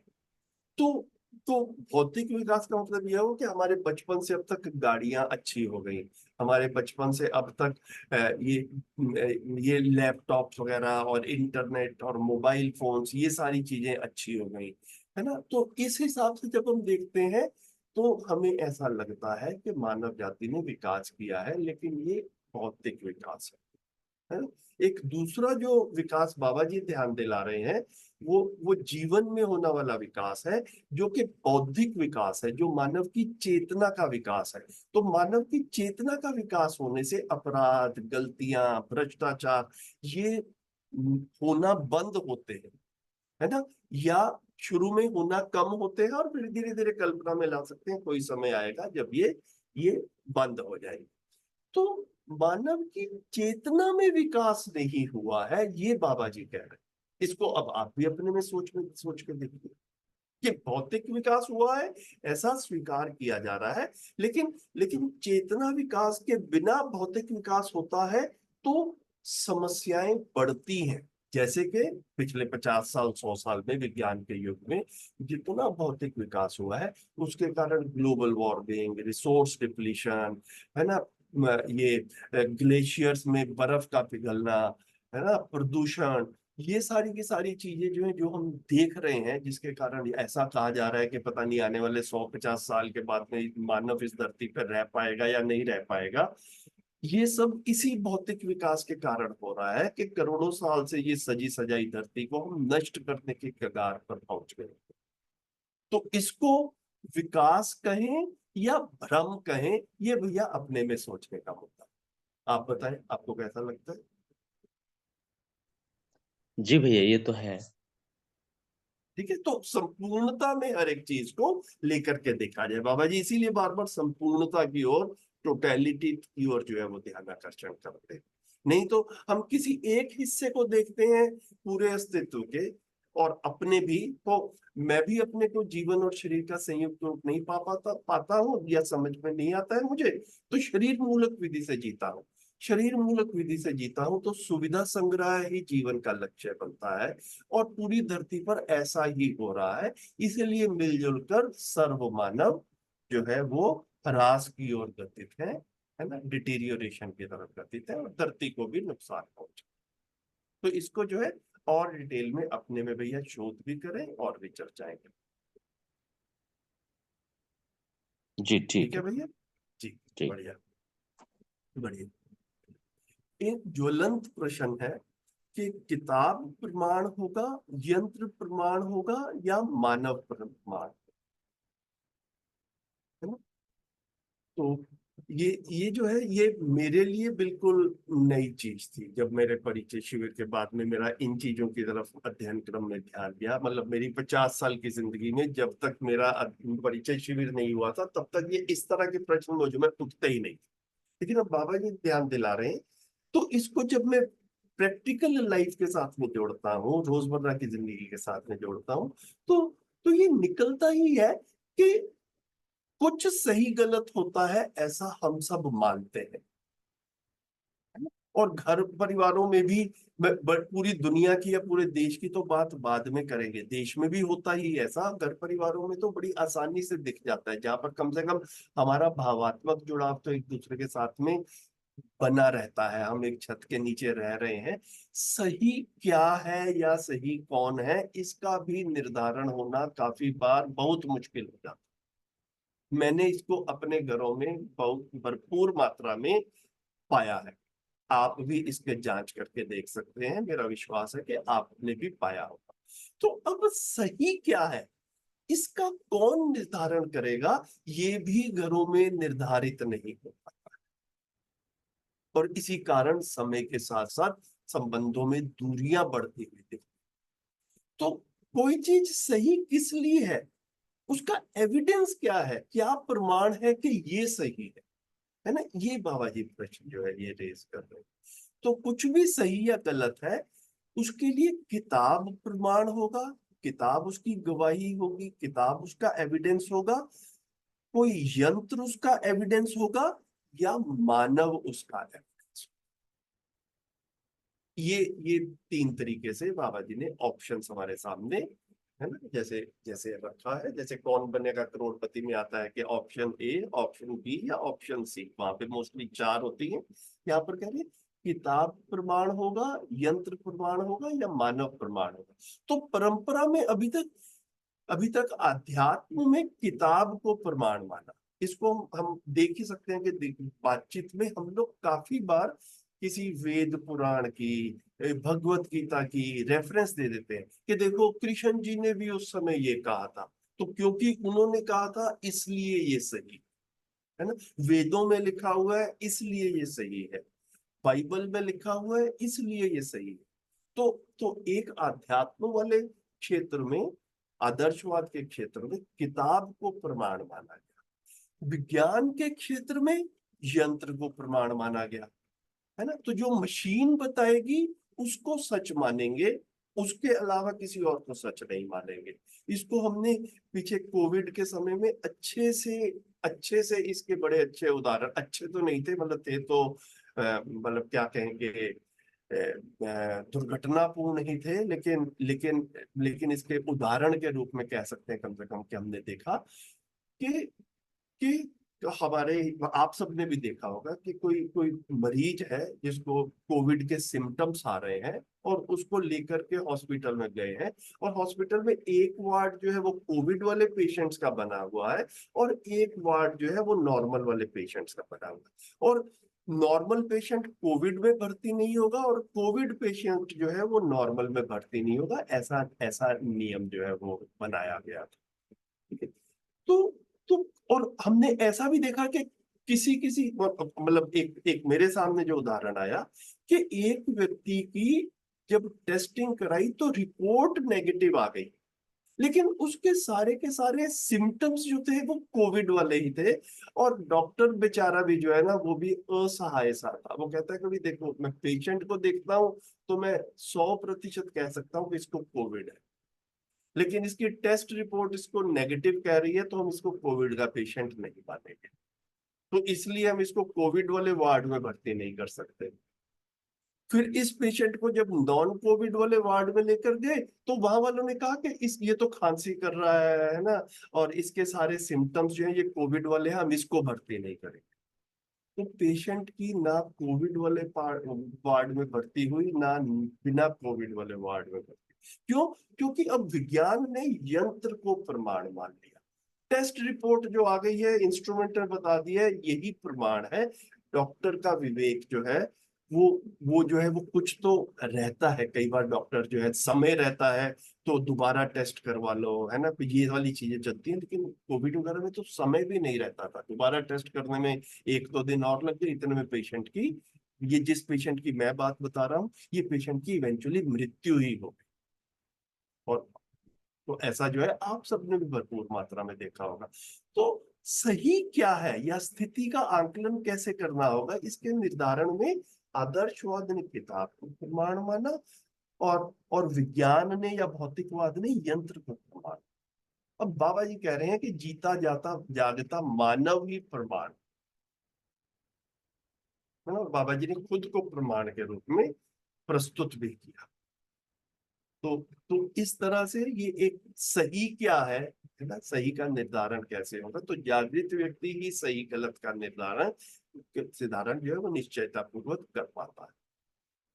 तो तो भौतिक विकास का मतलब यह हो कि हमारे बचपन से अब तक गाड़ियां अच्छी हो गई, हमारे बचपन से अब तक ये लैपटॉप्स वगैरह और इंटरनेट और मोबाइल फोन्स, ये सारी चीजें अच्छी हो गई, है ना। तो इस हिसाब से जब हम देखते हैं तो हमें ऐसा लगता है कि मानव जाति ने विकास किया है, लेकिन ये भौतिक विकास है ना। एक दूसरा जो विकास बाबा जी ध्यान दिला रहे हैं वो जीवन में होने वाला विकास है, जो कि बौद्धिक विकास है, जो मानव की चेतना का विकास है। तो मानव की चेतना का विकास होने से अपराध, गलतियां, भ्रष्टाचार, ये होना बंद होते हैं, है ना, या शुरू में होना कम होते हैं, और फिर धीरे धीरे कल्पना में ला सकते हैं कोई समय आएगा जब ये बंद हो जाएगी। तो मानव की चेतना में विकास नहीं हुआ है, ये बाबा जी कह रहे हैं। इसको अब आप भी अपने में सोच के देखिए कि भौतिक विकास हुआ है, ऐसा स्वीकार किया जा रहा है, लेकिन चेतना विकास के बिना भौतिक विकास होता है तो समस्याएं बढ़ती हैं। जैसे कि पिछले 50 साल 100 साल में विज्ञान के युग में जितना भौतिक विकास हुआ है, उसके कारण ग्लोबल वार्मिंग, रिसोर्स डिप्लीशन, है ना, ये ग्लेशियर्स में बर्फ का पिघलना, है ना, प्रदूषण, ये सारी की सारी चीजें जो है, जो हम देख रहे हैं, जिसके कारण ऐसा कहा जा रहा है कि पता नहीं आने वाले 100-50 साल के बाद में मानव इस धरती पर रह पाएगा या नहीं रह पाएगा। ये सब इसी भौतिक विकास के कारण हो रहा है कि करोड़ों साल से ये सजी सजाई धरती को हम नष्ट करने के कगार पर पहुंच गए। तो इसको विकास कहें या भ्रम कहें, ये भैया अपने में सोचने का मुद्दा। आप बताएं, आपको कैसा लगता है? जी भैया, ये तो है। ठीक है, तो संपूर्णता में हर एक चीज को लेकर के देखा जाए बाबा जी, इसीलिए बार बार संपूर्णता की ओर, टोटलिटी की ओर जो है वो ध्यान आकर्षण करते हैं। नहीं तो हम किसी एक हिस्से को देखते हैं पूरे अस्तित्व के, और अपने भी तो, मैं भी अपने को जीवन और शरीर का संयुक्त रूप नहीं पाता हूँ, या समझ में नहीं आता है मुझे, तो शरीर मूलक विधि से जीता हूँ। शरीर मूलक विधि से जीता हूं तो सुविधा संग्रह ही जीवन का लक्ष्य बनता है, और पूरी धरती पर ऐसा ही हो रहा है। इसीलिए मिलजुल कर सर्व मानव जो है वो ह्रास की ओर गतित है ना, डिटीरियोरेशन की तरफ गतित है, और धरती को भी नुकसान पहुंचा। तो इसको जो है और डिटेल में अपने में भैया शोध भी करें और भी चर्चाएं करें। जी ठीक ठीक है है। भैया जी। जी। बढ़िया बढ़िया। एक ज्वलंत प्रश्न है कि किताब प्रमाण होगा, यंत्र प्रमाण होगा, या मानव प्रमाण, है ना? तो ये जो है ये मेरे लिए बिल्कुल नई चीज थी। जब मेरे परिचय शिविर के बाद में मेरा इन चीजों की तरफ अध्ययन क्रम में ध्यान गया, मतलब मेरी 50 साल की जिंदगी में जब तक मेरा परिचय शिविर नहीं हुआ था, तब तक ये इस तरह के प्रश्न मुझ में उठते ही नहीं। लेकिन अब बाबा जी ध्यान दिला रहे हैं, तो इसको जब मैं प्रैक्टिकल लाइफ के साथ में जोड़ता हूँ, रोजमर्रा की जिंदगी के साथ में जोड़ता हूँ, तो तो ये निकलता ही है कि कुछ सही गलत होता है, ऐसा हम सब मानते हैं, है ना? और घर परिवारों में भी, पूरी दुनिया की या पूरे देश की तो बात बाद में करेंगे, देश में भी होता ही ऐसा। घर परिवारों में तो बड़ी आसानी से दिख जाता है, जहां पर कम से कम हमारा भावात्मक जुड़ाव तो एक दूसरे के साथ में बना रहता है, हम एक छत के नीचे रह रहे हैं। सही क्या है या सही कौन है, इसका भी निर्धारण होना काफी बार बहुत मुश्किल हो जाता है। मैंने इसको अपने घरों में बहुत भरपूर मात्रा में पाया है। आप भी इसके जांच करके देख सकते हैं, मेरा विश्वास है कि आपने भी पाया होगा। तो अब सही क्या है, इसका कौन निर्धारण करेगा, ये भी घरों में निर्धारित नहीं होता, और इसी कारण समय के साथ साथ संबंधों में दूरियां बढ़ती हुई दिखती। तो कोई चीज सही किस लिए उसका एविडेंस क्या है, क्या प्रमाण है कि ये सही है ना? ये बाबा जी प्रश्न जो है ये रेज कर रहे हैं। तो कुछ भी सही या गलत है, उसके लिए किताब प्रमाण होगा, किताब उसकी गवाही होगी, किताब उसका एविडेंस होगा, कोई यंत्र उसका एविडेंस होगा, या मानव उसका एविडेंस। ये 3 तरीके से बाबा जी ने ऑप्शन हमारे सामने, है ना, जैसे जैसे रखा है। जैसे कौन बनेगा करोड़पति में आता है कि ऑप्शन ए, ऑप्शन बी या ऑप्शन सी, वहां पे मोस्टली 4 होती हैं। यहाँ पर कह रहे हैं किताब प्रमाण होगा, यंत्र प्रमाण होगा, या मानव प्रमाण होगा। तो परंपरा में अभी तक अध्यात्म में किताब को प्रमाण माना। इसको हम देख ही सकते हैं कि बातचीत में हम लोग काफी बार किसी वेद पुराण की, भगवत गीता की रेफरेंस दे देते हैं कि देखो कृष्ण जी ने भी उस समय ये कहा था, तो क्योंकि उन्होंने कहा था इसलिए ये सही है ना, वेदों में लिखा हुआ है इसलिए ये सही है, बाइबल में लिखा हुआ है इसलिए ये सही है। तो एक आध्यात्म वाले क्षेत्र में, आदर्शवाद के क्षेत्र में किताब को प्रमाण माना गया, विज्ञान के क्षेत्र में यंत्र को प्रमाण माना गया, है ना? तो जो मशीन बताएगी उसको सच मानेंगे, उसके अलावा किसी और को सच नहीं मानेंगे। इसको हमने पीछे कोविड के समय में अच्छे से इसके बड़े अच्छे उदाहरण, अच्छे तो नहीं थे, मतलब थे तो मतलब क्या कहेंगे, दुर्घटनापूर्ण ही थे, लेकिन इसके उदाहरण के रूप में कह सकते हैं कम से कम कि हमने देखा कि कि हमारे, आप सबने भी देखा होगा कि कोई कोई मरीज है जिसको कोविड के सिम्टम्स आ रहे हैं, और उसको लेकर के हॉस्पिटल में गए हैं, और हॉस्पिटल में एक वार्ड जो है वो कोविड वाले पेशेंट्स का बना हुआ है, और एक वार्ड जो है वो नॉर्मल वाले पेशेंट्स का बना हुआ है। और नॉर्मल पेशेंट कोविड में भर्ती नहीं होगा, और कोविड पेशेंट जो है वो नॉर्मल में भर्ती नहीं होगा, ऐसा ऐसा नियम जो है वो बनाया गया था। ठीक है। तो तो और हमने ऐसा भी देखा कि किसी किसी मतलब एक एक मेरे सामने जो उदाहरण आया कि एक व्यक्ति की जब टेस्टिंग कराई तो रिपोर्ट नेगेटिव आ गई, लेकिन उसके सारे के सारे सिम्टम्स जो थे वो कोविड वाले ही थे। और डॉक्टर बेचारा भी जो है ना वो भी असहाय सा था। वो कहता है कि भाई देखो, मैं पेशेंट को देखता हूँ तो मैं 100% कह सकता हूँ कि इसको कोविड है, लेकिन इसकी टेस्ट रिपोर्ट इसको नेगेटिव कह रही है, तो हम इसको कोविड का पेशेंट नहीं मानेंगे। तो इसलिए हम इसको कोविड वाले वार्ड में भर्ती नहीं कर सकते। फिर इस पेशेंट को जब नॉन कोविड वाले वार्ड में लेकर गए तो वहां वालों ने कहा कि इस ये तो खांसी कर रहा है ना, और इसके सारे सिम्टम्स जो है ये कोविड वाले हैं, हम इसको भर्ती नहीं करेंगे। तो पेशेंट की ना कोविड वाले वार्ड में भर्ती हुई, ना बिना कोविड वाले वार्ड में भर्ती। क्यों? क्योंकि अब विज्ञान ने यंत्र को प्रमाण मान लिया। टेस्ट रिपोर्ट जो आ गई है, इंस्ट्रूमेंट ने बता दिया है, यही प्रमाण है। डॉक्टर का विवेक जो है वो वो जो है वो कुछ तो रहता है। कई बार डॉक्टर जो है, समय रहता है तो दोबारा टेस्ट करवा लो, है ना, तो ये वाली चीजें चलती हैं। लेकिन कोविड वगैरह में तो समय भी नहीं रहता था, दोबारा टेस्ट करने में 1-2 दिन और लग गए। इतने में पेशेंट की, ये जिस पेशेंट की मैं बात बता रहा हूँ, ये पेशेंट की इवेंचुअली मृत्यु ही हो गई। और तो ऐसा जो है आप सबने भी भरपूर मात्रा में देखा होगा। तो सही क्या है या स्थिति का आकलन कैसे करना होगा, इसके निर्धारण में आदर्शवाद ने किताब को प्रमाण माना, और विज्ञान ने या भौतिकवाद ने यंत्र को प्रमाण। अब बाबा जी कह रहे हैं कि जीता जाता जागता मानव ही प्रमाण है ना। बाबा जी ने खुद को प्रमाण के रूप में प्रस्तुत भी किया। तो इस तरह से ये एक सही क्या है ना, सही का निर्धारण कैसे होगा। तो जागृत व्यक्ति ही सही गलत का निर्धारण जो है वो निश्चयता पूर्वक कर पाता है।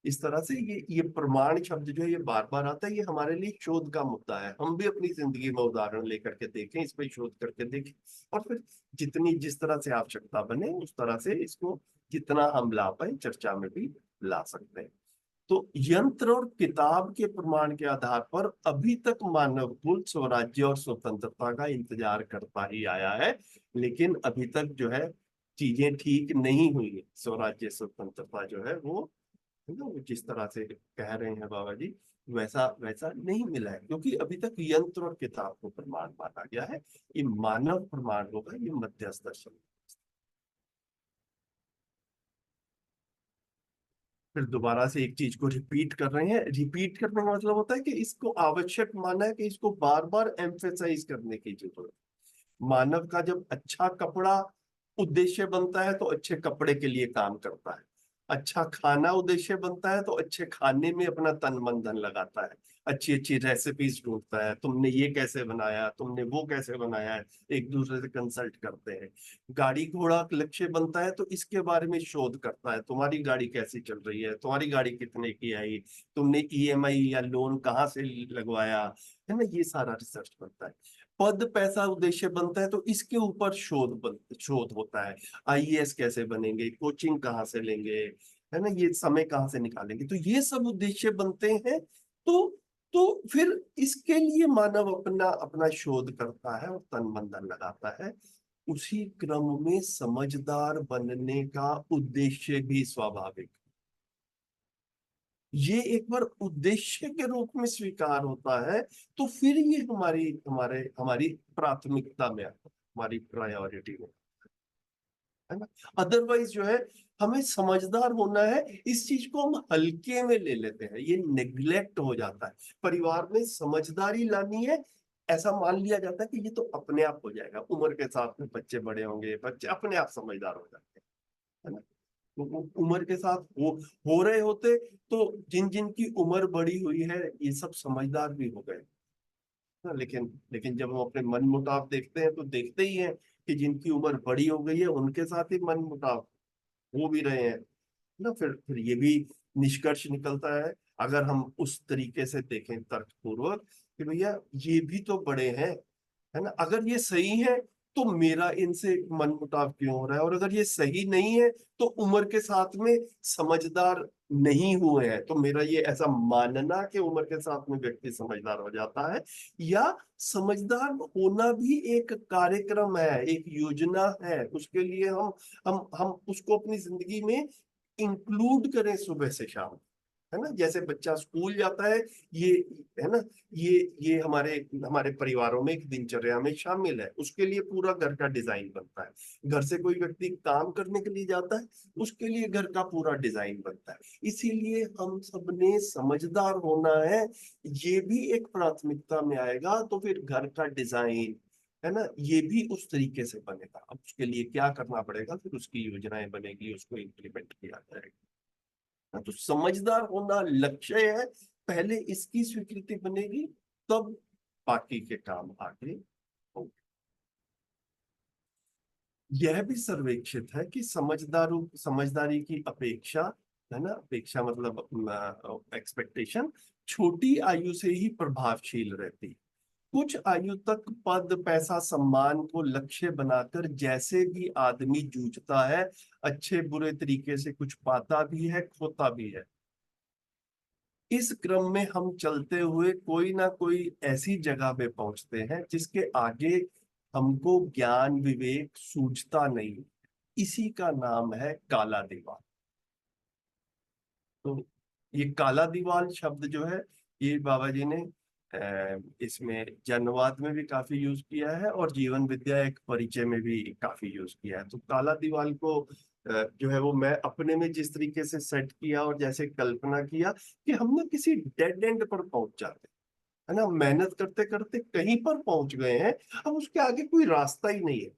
इस तरह से ये प्रमाण शब्द जो है ये बार बार आता है। ये हमारे लिए शोध का मुद्दा है। हम भी अपनी जिंदगी में उदाहरण लेकर के देखें, इस पर शोध करके देखें, और फिर जितनी जिस तरह से आवश्यकता बने उस तरह से इसको जितना हम ला पाए चर्चा में भी ला सकते हैं। तो यंत्र और किताब के प्रमाण के आधार पर अभी तक मानव कुल स्वराज्य और स्वतंत्रता का इंतजार करता ही आया है। लेकिन अभी तक जो है चीजें ठीक नहीं हुई है। स्वराज्य स्वतंत्रता जो है वो, है ना, वो जिस तरह से कह रहे हैं बाबा जी, वैसा वैसा नहीं मिला है। क्योंकि अभी तक यंत्र और किताब को प्रमाण माना गया है। ये मानव प्रमाण होगा, ये मध्यस्थ दर्शन। फिर दोबारा से एक चीज को रिपीट कर रहे हैं। रिपीट करने का मतलब होता है कि इसको आवश्यक माना है, कि इसको बार बार एम्फेसाइज करने की जरूरत। मानव का जब अच्छा कपड़ा उद्देश्य बनता है तो अच्छे कपड़े के लिए काम करता है। अच्छा खाना उद्देश्य बनता है तो अच्छे खाने में अपना तन मन धन लगाता है। अच्छी अच्छी रेसिपीज ढूंढता है, तुमने ये कैसे बनाया, तुमने वो कैसे बनाया है, एक दूसरे से कंसल्ट करते हैं। गाड़ी घोड़ा लक्ष्य बनता है तो इसके बारे में शोध करता है। तुम्हारी गाड़ी कैसी चल रही है, तुम्हारी गाड़ी कितने की आई, तुमने ईएमआई या लोन कहाँ से लगवाया, है ना, ये सारा रिसर्च बनता है। पद पैसा उद्देश्य बनता है तो इसके ऊपर शोध होता है। आईएएस कैसे बनेंगे, कोचिंग कहाँ से लेंगे, है ना, ये समय कहाँ से निकालेंगे, तो ये सब उद्देश्य बनते हैं। तो तो फिर इसके लिए मानव अपना अपना शोध करता है और तन मन धन लगाता है। उसी क्रम में समझदार बनने का उद्देश्य भी स्वाभाविक, ये एक बार उद्देश्य के रूप में स्वीकार होता है तो फिर ये हमारी हमारे हमारी प्राथमिकता में आता है, हमारी प्रायोरिटी में, है ना। अदरवाइज जो है हमें समझदार होना है, इस चीज को हम हल्के में ले लेते हैं, ये नेग्लेक्ट हो जाता है। परिवार में समझदारी लानी है, ऐसा मान लिया जाता है कि ये तो अपने आप हो जाएगा, उम्र के साथ में बच्चे बड़े होंगे, बच्चे अपने आप समझदार हो जाते हैं, है ना। तो वो उम्र के साथ हो रहे होते तो जिन जिन की उम्र बड़ी हुई है ये सब समझदार भी हो गए ना। लेकिन लेकिन जब हम अपने मन मुटाव देखते हैं तो देखते ही हैं कि जिनकी उम्र बड़ी हो गई है उनके साथ ही मन मुटाव हो भी रहे हैं ना। फिर ये भी निष्कर्ष निकलता है, अगर हम उस तरीके से देखें तर्कपूर्वक, कि भैया ये भी तो बड़े हैं, है ना। अगर ये सही है तो मेरा इनसे मनमुटाव क्यों हो रहा है, और अगर ये सही नहीं है तो उम्र के साथ में समझदार नहीं हुए हैं, तो मेरा ये ऐसा मानना कि उम्र के साथ में व्यक्ति समझदार हो जाता है, या समझदार होना भी एक कार्यक्रम है, एक योजना है, उसके लिए हम उसको अपनी जिंदगी में इंक्लूड करें सुबह से शाम, है ना। जैसे बच्चा स्कूल जाता है, ये है ना, ये हमारे हमारे परिवारों में एक दिनचर्या में शामिल है, उसके लिए पूरा घर का डिजाइन बनता है। घर से कोई व्यक्ति काम करने के लिए जाता है, उसके लिए घर का पूरा डिजाइन बनता है। इसीलिए हम सबने समझदार होना है, ये भी एक प्राथमिकता में आएगा, तो फिर घर का डिजाइन, है ना, ये भी उस तरीके से बनेगा। अब उसके लिए क्या करना पड़ेगा, फिर उसकी योजनाएं बनेगी, उसको इम्प्लीमेंट किया जाएगा। तो समझदार होना लक्ष्य है, पहले इसकी स्वीकृति बनेगी, तब बाकी के काम आगे होंगे। यह भी सर्वेक्षित है कि समझदारी की अपेक्षा, है ना, अपेक्षा मतलब एक्सपेक्टेशन, छोटी आयु से ही प्रभावशील रहती है। कुछ आयु तक पद, पैसा, सम्मान को लक्ष्य बनाकर जैसे भी आदमी जूझता है, अच्छे बुरे तरीके से कुछ पाता भी है, खोता भी है। इस क्रम में हम चलते हुए कोई ना कोई ऐसी जगह पे पहुंचते हैं जिसके आगे हमको ज्ञान विवेक सूझता नहीं, इसी का नाम है काला दीवार। तो ये काला दीवार शब्द जो है, ये बाबा जी ने इसमें जनवाद में भी काफी यूज किया है, और जीवन विद्या एक परिचय में भी काफी यूज किया है। तो काला दीवार को जो है वो मैं अपने में जिस तरीके से सेट किया और जैसे कल्पना किया कि हम ना किसी डेड एंड पर पहुंच जाते हैं, है ना, मेहनत करते करते कहीं पर पहुंच गए हैं, अब उसके आगे कोई रास्ता ही नहीं है।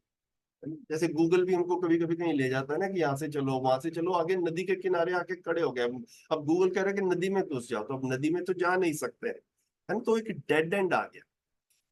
जैसे गूगल भी हमको कभी कभी कहीं ले जाता है ना, कि यहाँ से चलो वहां से चलो, आगे नदी के किनारे आके खड़े हो गए। अब गूगल कह रहा है कि नदी में घुस जाओ, तो अब नदी में तो जा नहीं सकते हैं, है ना, तो एक डेड एंड आ गया।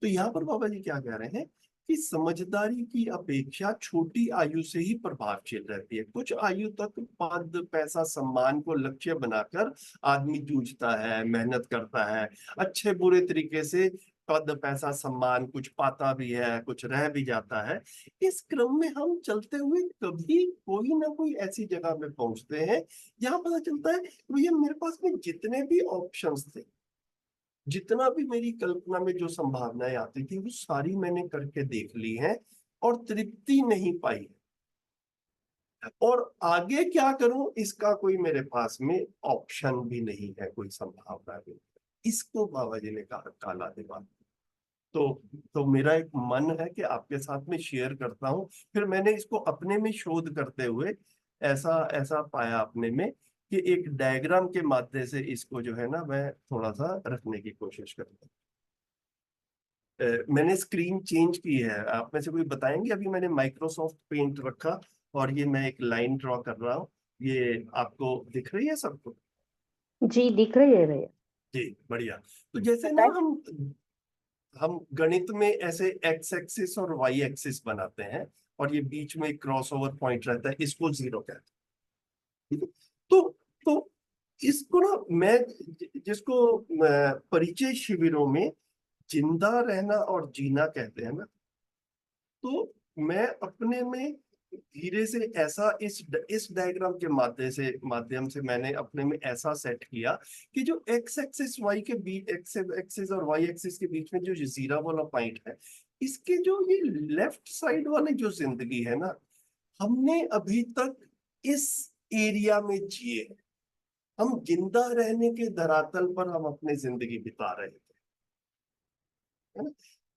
तो यहाँ पर बाबा जी क्या कह रहे हैं कि समझदारी की अपेक्षा छोटी आयु से ही प्रभावशील रहती है। कुछ आयु तक पद, पैसा, सम्मान को लक्ष्य बनाकर आदमी जूझता है, मेहनत करता है, अच्छे बुरे तरीके से पद, पैसा, सम्मान कुछ पाता भी है, कुछ रह भी जाता है। इस क्रम में हम चलते हुए कभी कोई ना कोई ऐसी जगह पे पहुंचते हैं जहां पता चलता है भैया मेरे पास में जितने भी ऑप्शंस थे, जितना भी मेरी कल्पना में जो संभावनाएं आती थी, वो सारी मैंने करके देख ली हैं और तृप्ति नहीं पाई, और आगे क्या करूं इसका कोई मेरे पास में ऑप्शन भी नहीं है, कोई संभावना भी नहीं। इसको बाबा जी ने कहा काला दीवार। तो मेरा एक मन है कि आपके साथ में शेयर करता हूं। फिर मैंने इसको अपने में शोध करते हुए ऐसा ऐसा पाया अपने में कि एक डायग्राम के माध्यम से इसको जो है ना मैं थोड़ा सा रखने की कोशिश करता हूँ। मैंने स्क्रीन चेंज की है, आप में से कोई बताएंगे? अभी मैंने माइक्रोसॉफ्ट पेंट रखा और ये मैं एक लाइन ड्रॉ कर रहा हूँ। ये आपको दिख रही है सबको? जी दिख रही है भैया। जी बढ़िया। तो जैसे ना बताइए। हम गणित में ऐसे एक्स एक्सिस और वाई एक्सिस बनाते हैं, और ये बीच में एक क्रॉस ओवर पॉइंट रहता है, इसको जीरो कहते हैं, ठीक है? तो इसको ना मैं जिसको परिचय शिविरों में जिंदा रहना और जीना कहते हैं ना, तो मैं अपने में धीरे से ऐसा इस डायग्राम के माध्यम से मैंने अपने में ऐसा सेट किया कि जो एक्स एक्सिस वाई के बीच, एक्स एक्सिस और वाई एक्सिस के बीच में जो जीरा वाला पॉइंट है, इसके जो ये लेफ्ट साइड वाली जो जिंदगी है ना, हमने अभी तक इस एरिया में जिए, हम जिंदा रहने के धरातल पर हम अपनी जिंदगी बिता रहे थे, है ना।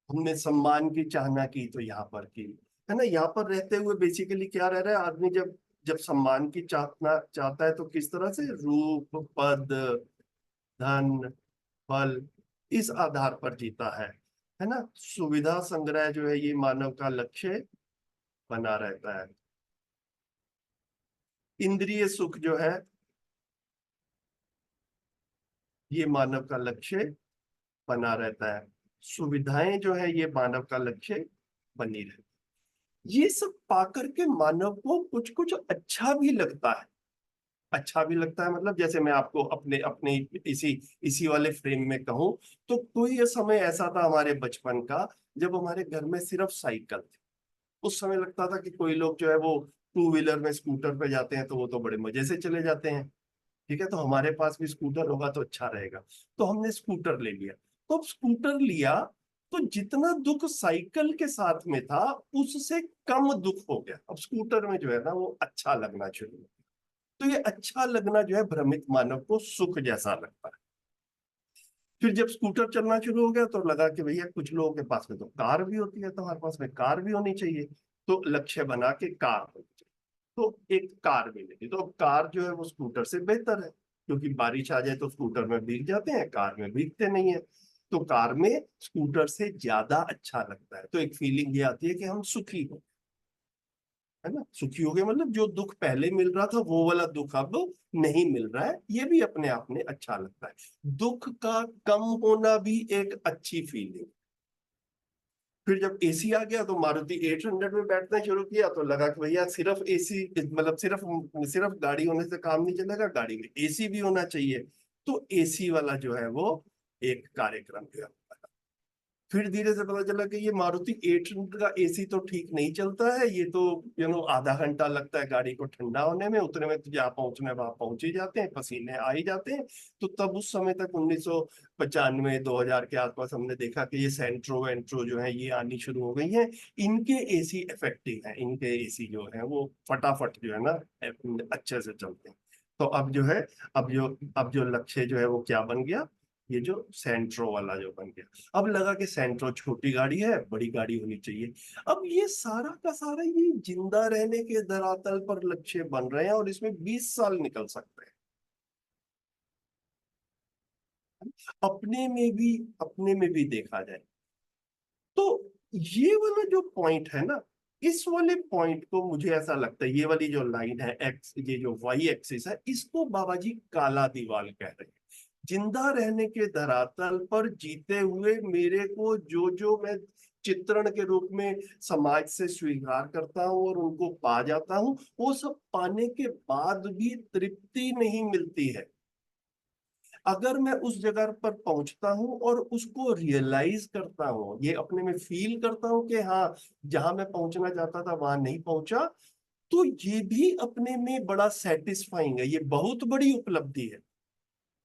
हमने सम्मान की चाहना की तो यहाँ पर की, है ना। यहाँ पर रहते हुए बेसिकली क्या रह रहा है आदमी, जब जब सम्मान की चाहता है तो किस तरह से, रूप, पद, धन, फल, इस आधार पर जीता है ना। सुविधा संग्रह जो है ये मानव का लक्ष्य बना रहता है। इंद्रिय सुख जो है ये मानव का लक्ष्य बना रहता है। सुविधाएं जो है ये मानव का लक्ष्य बनी रहती है। ये सब पाकर के मानव को कुछ कुछ अच्छा भी लगता है। अच्छा भी लगता है मतलब, जैसे मैं आपको अपने अपने इसी वाले फ्रेम में कहूं, तो कोई समय ऐसा था हमारे बचपन का जब हमारे घर में सिर्फ साइकिल थी, उस समय लगता था कि कोई लोग जो है वो टू व्हीलर में स्कूटर पे जाते हैं तो वो तो बड़े मजे से चले जाते हैं, ठीक है, तो हमारे पास भी स्कूटर होगा तो अच्छा रहेगा। तो हमने स्कूटर ले लिया। तो अब स्कूटर लिया तो जितना दुख साइकिल के साथ में था उससे कम दुख हो गया। अब स्कूटर में जो है ना वो अच्छा लगना शुरू हो गया। तो ये अच्छा लगना जो है भ्रमित मानव को सुख जैसा लगता है। फिर जब स्कूटर चलना शुरू हो गया तो लगा कि भैया कुछ लोगों के पास में तो कार भी होती है, तो हमारे पास में कार भी होनी चाहिए। तो लक्ष्य बना के कार होनी चाहिए। तो एक कार मिलेगी। तो अब कार जो है वो स्कूटर से बेहतर है, क्योंकि बारिश आ जाए तो स्कूटर में भीग जाते हैं, कार में भीगते नहीं है। तो कार में स्कूटर से ज्यादा अच्छा लगता है। तो एक फीलिंग ये आती है कि हम सुखी हो, है ना, सुखी हो गए, मतलब जो दुख पहले मिल रहा था वो वाला दुख अब नहीं मिल रहा है, ये भी अपने आप में अच्छा लगता है। दुख का कम होना भी एक अच्छी फीलिंग। फिर जब एसी आ गया तो मारुति 800 में बैठना शुरू किया तो लगा कि भैया सिर्फ एसी, मतलब सिर्फ सिर्फ गाड़ी होने से काम नहीं चलेगा, गाड़ी में एसी भी होना चाहिए। तो एसी वाला जो है वो एक कार्यक्रम जो है। फिर धीरे से पता चला कि ये मारुति 800 का एसी तो ठीक नहीं चलता है, ये तो आधा घंटा लगता है गाड़ी को ठंडा होने में, उतने में तो जहाँ पहुंचना है वहां पहुंच ही जाते हैं, पसीने आ ही जाते हैं। तो तब उस समय तक 1995 2000 के आसपास हमने देखा कि ये सेंट्रो वेंट्रो जो है ये आनी शुरू हो गई है। इनके एसी इफेक्टिव है, इनके एसी जो है वो फटाफट जो है ना अच्छे से चलते हैं। तो अब जो है, अब जो लक्ष्य जो है वो क्या बन गया, ये जो सेंट्रो वाला जो बन गया। अब लगा कि सेंट्रो छोटी गाड़ी है, बड़ी गाड़ी होनी चाहिए। अब ये सारा का सारा ये जिंदा रहने के धरातल पर लक्ष्य बन रहे हैं और इसमें 20 साल निकल सकते हैं। अपने में भी देखा जाए तो ये वाला जो पॉइंट है ना, इस वाले पॉइंट को मुझे ऐसा लगता है, ये वाली जो लाइन है एक्स, ये जो वाई एक्सिस है, इसको बाबा जी काला दीवाल कह रहे हैं। जिंदा रहने के धरातल पर जीते हुए मेरे को जो जो मैं चित्रण के रूप में समाज से स्वीकार करता हूं और उनको पा जाता हूं, वो सब पाने के बाद भी तृप्ति नहीं मिलती है। अगर मैं उस जगह पर पहुंचता हूं और उसको रियलाइज करता हूं, ये अपने में फील करता हूं कि हाँ, जहां मैं पहुंचना चाहता था वहां नहीं पहुंचा, तो ये भी अपने में बड़ा सेटिस्फाइंग है, ये बहुत बड़ी उपलब्धि है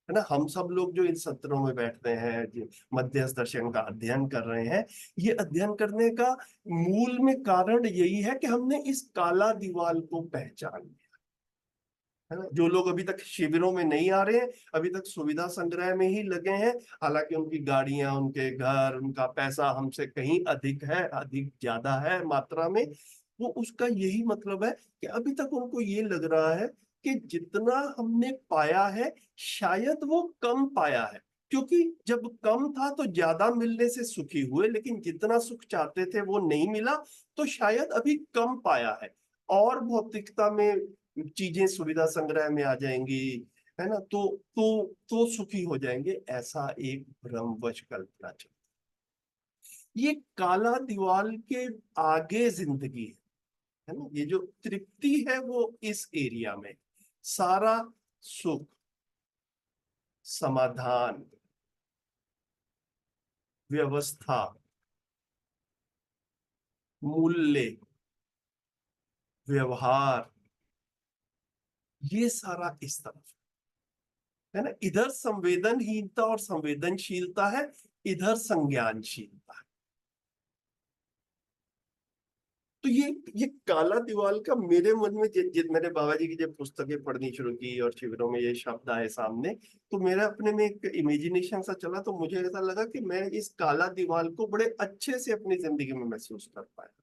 ना। हम सब लोग जो इन सत्रों में बैठते हैं, जो मध्यस्थ दर्शन का अध्ययन कर रहे हैं, ये अध्ययन करने का मूल में कारण यही है कि हमने इस काला दीवाल को पहचान लिया, है ना। जो लोग अभी तक शिविरों में नहीं आ रहे हैं, अभी तक सुविधा संग्रह में ही लगे हैं, हालांकि उनकी गाड़ियां, उनके घर, उनका पैसा हमसे कहीं अधिक है, अधिक ज्यादा है मात्रा में, वो उसका यही मतलब है कि अभी तक उनको ये लग रहा है कि जितना हमने पाया है शायद वो कम पाया है। क्योंकि जब कम था तो ज्यादा मिलने से सुखी हुए, लेकिन जितना सुख चाहते थे वो नहीं मिला, तो शायद अभी कम पाया है। और भौतिकता में चीजें सुविधा संग्रह में आ जाएंगी, है ना, तो सुखी हो जाएंगे, ऐसा एक भ्रमवश कल्पना चल। ये काला दीवाल के आगे जिंदगी है ना, ये जो तृप्ति है वो इस एरिया में, सारा सुख, समाधान, व्यवस्था, मूल्य, व्यवहार, ये सारा इस तरफ है ना। इधर संवेदनहीनता और संवेदनशीलता है, इधर संज्ञानशीलता है। तो ये काला दीवाल का मेरे मन में जिन मैंने बाबा जी की जब पुस्तकें पढ़नी शुरू की और शिविरों में ये शब्द आए सामने, तो मेरा अपने में एक इमेजिनेशन सा चला, तो मुझे ऐसा लगा कि मैं इस काला दीवाल को बड़े अच्छे से अपनी जिंदगी में महसूस कर पाया।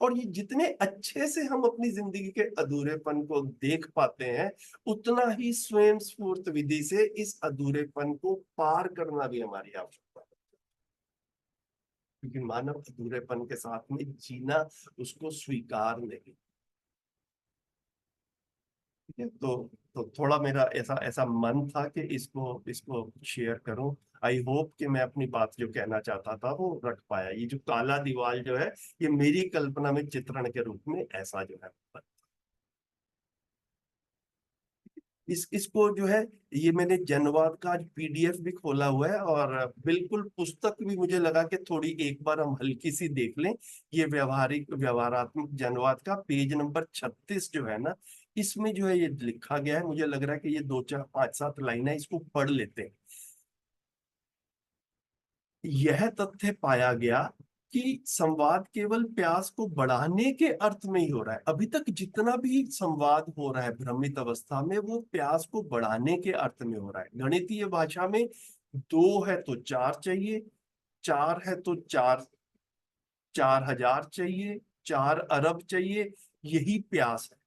और ये जितने अच्छे से हम अपनी जिंदगी के अधूरेपन को देख पाते हैं, उतना ही स्वयं स्फूर्त विधि से इस अधूरेपन को पार करना भी हमारी आवश्यकता है। क्योंकि मानव अधूरेपन के साथ में जीना उसको स्वीकार नहीं। ठीक है, तो थोड़ा मेरा ऐसा ऐसा मन था कि इसको इसको शेयर करूं। आई होप कि मैं अपनी बात जो कहना चाहता था वो रख पाया। ये जो काला दीवाल जो है, ये मेरी कल्पना में चित्रण के रूप में ऐसा जो है। इसको जो है, ये मैंने जनवाद का आज पीडीएफ भी खोला हुआ है, और बिल्कुल पुस्तक भी मुझे लगा कि थोड़ी एक बार हम हल्की सी देख लें। ये व्यवहारात्मक जनवाद का पेज नंबर 36 जो है ना, इसमें जो है ये लिखा गया है। मुझे लग रहा है कि ये 2 4 5 7 लाइन है, इसको पढ़ लेते हैं। यह तथ्य पाया गया कि संवाद केवल प्यास को बढ़ाने के अर्थ में ही हो रहा है। अभी तक जितना भी संवाद हो रहा है भ्रमित अवस्था में, वो प्यास को बढ़ाने के अर्थ में हो रहा है। गणितीय भाषा में 2 है तो 4 चाहिए, 4 है तो 4,000 चाहिए, 4 अरब चाहिए। यही प्यास है।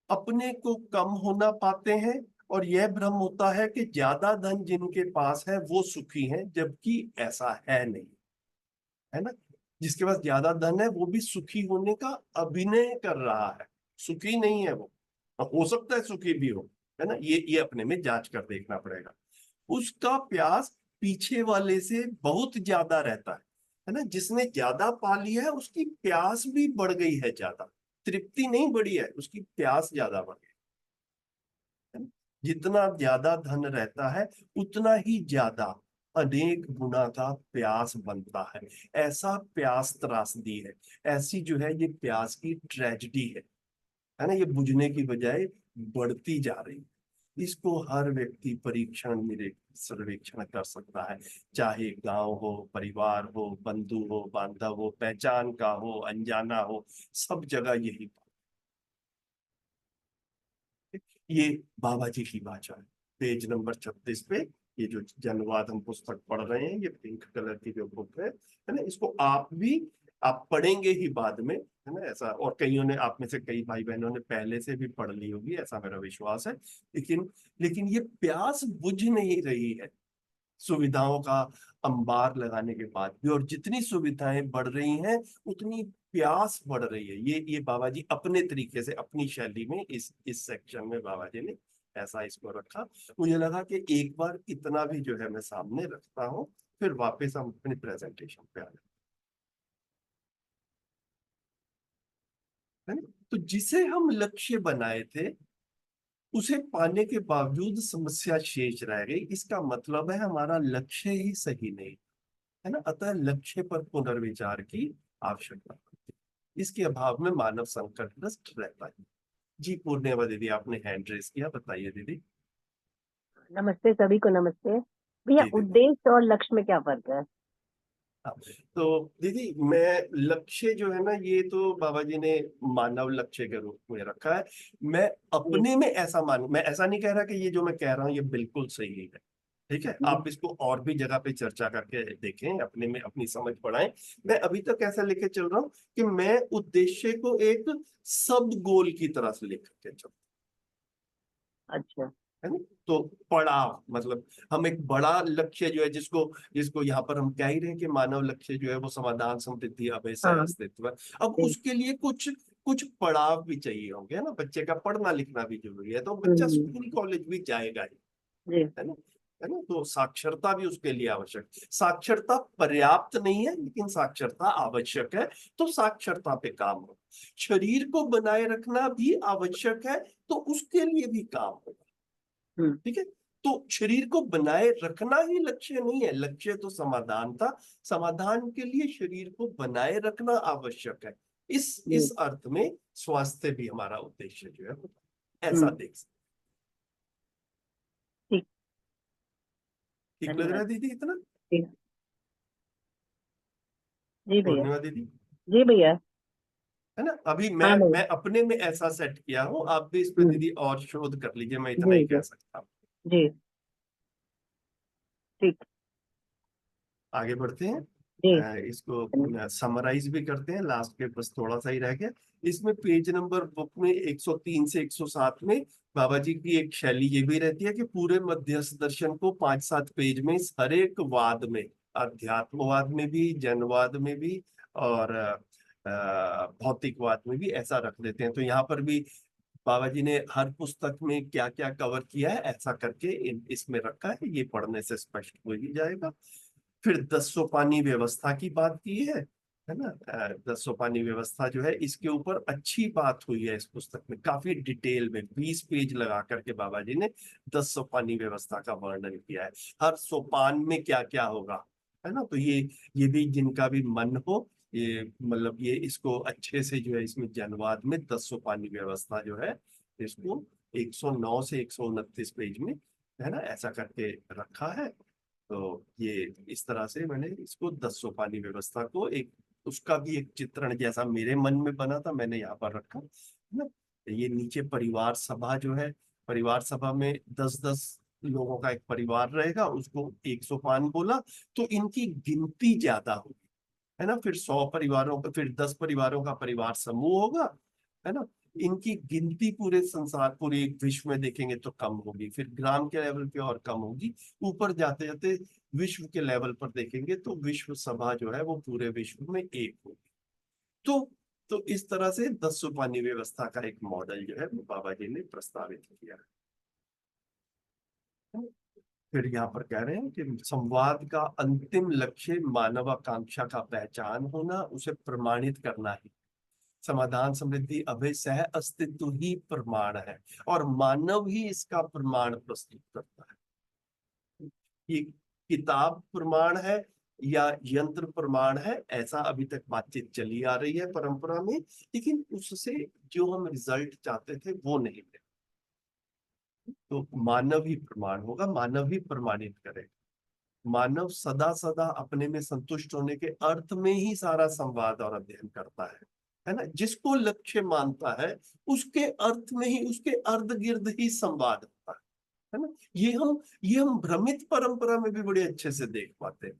अपने को कम होना पाते हैं, और यह भ्रम होता है कि ज्यादा धन जिनके पास है वो सुखी हैं, जबकि ऐसा है नहीं, है ना। जिसके पास ज्यादा धन है वो भी सुखी होने का अभिनय कर रहा है, सुखी नहीं है वो। हो सकता है सुखी भी हो, है ना। ये अपने में जांच कर देखना पड़ेगा। उसका प्यास पीछे वाले से बहुत ज्यादा रहता है ना। जिसने ज्यादा पा लिया है उसकी प्यास भी बढ़ गई है ज्यादा, तृप्ति नहीं बढ़ी है, उसकी प्यास ज्यादा बढ़ गई है ना। जितना ज्यादा धन रहता है उतना ही ज्यादा अनेक गुना का प्यास बनता है। ऐसा प्यास त्रासदी है, ऐसी जो है ये प्यास की ट्रेजेडी है ना। ये बुझने की बजाय बढ़ती जा रही है। इसको हर व्यक्ति परीक्षण मेरे सर्वेक्षण कर सकता है, चाहे गांव हो, परिवार हो, बंधु हो, बांधव हो, पहचान का हो, अनजाना हो, सब जगह यही। ये बाबा जी की भाषा है, पेज नंबर 36 पे। ये जो जनवाद हम पुस्तक पढ़ रहे हैं, ये पिंक कलर की जो बुक है ना, इसको आप पढ़ेंगे ही बाद में, है ना। ऐसा, और कईयों ने, आप में से कई भाई बहनों ने पहले से भी पढ़ ली होगी, ऐसा मेरा विश्वास है। लेकिन ये प्यास बुझ नहीं रही है सुविधाओं का अंबार लगाने के बाद भी। और जितनी सुविधाएं बढ़ रही हैं उतनी प्यास बढ़ रही है। ये बाबा जी अपने तरीके से, अपनी शैली में, इस सेक्शन में बाबा जी ने ऐसा इसको रखा। मुझे लगा कि एक बार इतना भी जो है मैं सामने रखता हूँ, फिर वापस हम अपनी प्रेजेंटेशन पे आ जाए, है ना। तो जिसे हम लक्ष्य बनाए थे उसे पाने के बावजूद समस्या शेष रह गई, इसका मतलब है हमारा लक्ष्य ही सही नहीं, है ना। अतः लक्ष्य पर पुनर्विचार की आवश्यकता पड़ती है। इसके अभाव में मानव संकटग्रस्त रहता है। जी पूर्णिमा दीदी, आपने हैंड रेस किया, बताइए दीदी। नमस्ते, सभी को नमस्ते। भैया, जी दीदी। उद्देश्य और लक्ष्य में क्या फर्क है? हाँ, तो दीदी मैं लक्ष्य जो है ना, ये तो बाबा जी ने मानव लक्ष्य के रूप में रखा है। मैं जी अपने में ऐसा मैं ऐसा नहीं कह रहा कि ये जो मैं कह रहा हूँ ये बिल्कुल सही है, ठीक है। जी आप इसको और भी जगह पे चर्चा करके देखें, अपने में अपनी समझ बढ़ाएं। मैं अभी तक ऐसा लेके चल रहा हूँ कि मैं उद्देश्य को एक सब गोल की तरह से लेकर के चल, अच्छा। है ना। तो पड़ाव मतलब, हम एक बड़ा लक्ष्य जो है, जिसको जिसको यहाँ पर हम कह ही रहे हैं कि मानव लक्ष्य जो है वो समाधान, समृद्धि, अभय, सह हाँ। अस्तित्व है। अब जी। उसके लिए कुछ कुछ पड़ाव भी चाहिए होंगे, है ना। बच्चे का पढ़ना लिखना भी जरूरी है, तो बच्चा हम्म। स्कूल कॉलेज भी जाएगा ही, जी। है ना, है ना। तो साक्षरता भी उसके लिए आवश्यक। साक्षरता पर्याप्त नहीं है, लेकिन साक्षरता आवश्यक है। तो साक्षरता पे काम हो। शरीर को बनाए रखना भी आवश्यक है, तो उसके लिए भी काम हो, हम्म। ठीक है। तो शरीर को बनाए रखना ही लक्ष्य नहीं है, लक्ष्य तो समाधान था। समाधान के लिए शरीर को बनाए रखना आवश्यक है। इस जी। अर्थ में स्वास्थ्य भी हमारा उद्देश्य जो है ऐसा हम्म। देख सकते। ठीक। ठीक लग रहा धन्यवाद। है दीदी इतना? जी। जी भैया। पूर्णिमा दीदी, जी भैया। है ना। अभी हाँ भैया। मैं अपने में ऐसा सेट किया हूँ, आप भी इस पे हम्म। दीदी और शोध कर लीजिए, मैं इतना जी ही जी कह सकता हूँ। जी। ठीक। आगे बढ़ते हैं। जी। इसको समराइज भी करते हैं, लास्ट के बस थोड़ा सा ही रह गया। इसमें पेज नंबर बुक में 103 से 107 में बाबा जी की एक शैली ये भी रहती है कि पूरे मध्यस्थ दर्शन को 5-7 पेज में हर एक वाद में, अध्यात्मवाद में भी, जनवाद में भी, और भौतिकवाद में भी ऐसा रख देते हैं। तो यहाँ पर भी बाबा जी ने हर पुस्तक में क्या क्या कवर किया है ऐसा करके इसमें रखा है। ये पढ़ने से स्पष्ट हो ही जाएगा। फिर 10 सोपानी व्यवस्था की बात की है है ना। 10 सोपानी व्यवस्था जो है, इसके ऊपर अच्छी बात हुई है इस पुस्तक में, काफी डिटेल में 20 पेज लगा करके बाबा जी ने 10 सोपानी व्यवस्था का वर्णन किया है। हर सोपान में क्या क्या होगा, है ना। तो ये भी जिनका भी मन हो, ये मतलब ये इसको अच्छे से जो है इसमें जनवाद में 10 सोपानी व्यवस्था जो है इसको 109 से 129 पेज में, है ना, ऐसा करके रखा है। तो ये इस तरह से मैंने इसको 10 सोपानी व्यवस्था को एक, उसका भी एक चित्रण जैसा मेरे मन में बना था, मैंने यहाँ पर रखा, है ना। ये नीचे परिवार सभा जो है, परिवार सभा में 10-10 लोगों का एक परिवार रहेगा, उसको 1 सोपान बोला, तो इनकी गिनती ज्यादा होगी, है ना। फिर 100 परिवारों का, फिर 10 परिवारों का परिवार समूह होगा, है ना। इनकी गिनती पूरे संसार, पूरे विश्व में देखेंगे तो कम होगी, फिर ग्राम के लेवल पे और कम होगी, ऊपर जाते जाते विश्व के लेवल पर देखेंगे तो विश्व सभा जो है वो पूरे विश्व में एक होगी। तो इस तरह से 10 सोपानी व्यवस्था का एक मॉडल जो है वो बाबा जी ने प्रस्तावित किया है। फिर यहाँ पर कह रहे हैं कि संवाद का अंतिम लक्ष्य मानव आकांक्षा का पहचान होना, उसे प्रमाणित करना ही, समाधान समृद्धि अभय सह अस्तित्व ही प्रमाण है, और मानव ही इसका प्रमाण प्रस्तुत करता है। ये किताब प्रमाण है या यंत्र प्रमाण है, ऐसा अभी तक बातचीत चली आ रही है परंपरा में, लेकिन उससे जो हम रिजल्ट चाहते थे वो नहीं मिले। तो मानव ही प्रमाण होगा, मानव ही प्रमाणित करेगा। मानव सदा सदा अपने में संतुष्ट होने के अर्थ में ही सारा संवाद और अध्ययन करता है ना। जिसको लक्ष्य मानता है उसके अर्थ में ही, उसके अर्ध गिर्द ही संवाद होता है ना। ये हम भ्रमित परंपरा में भी बड़े अच्छे से देख पाते हैं।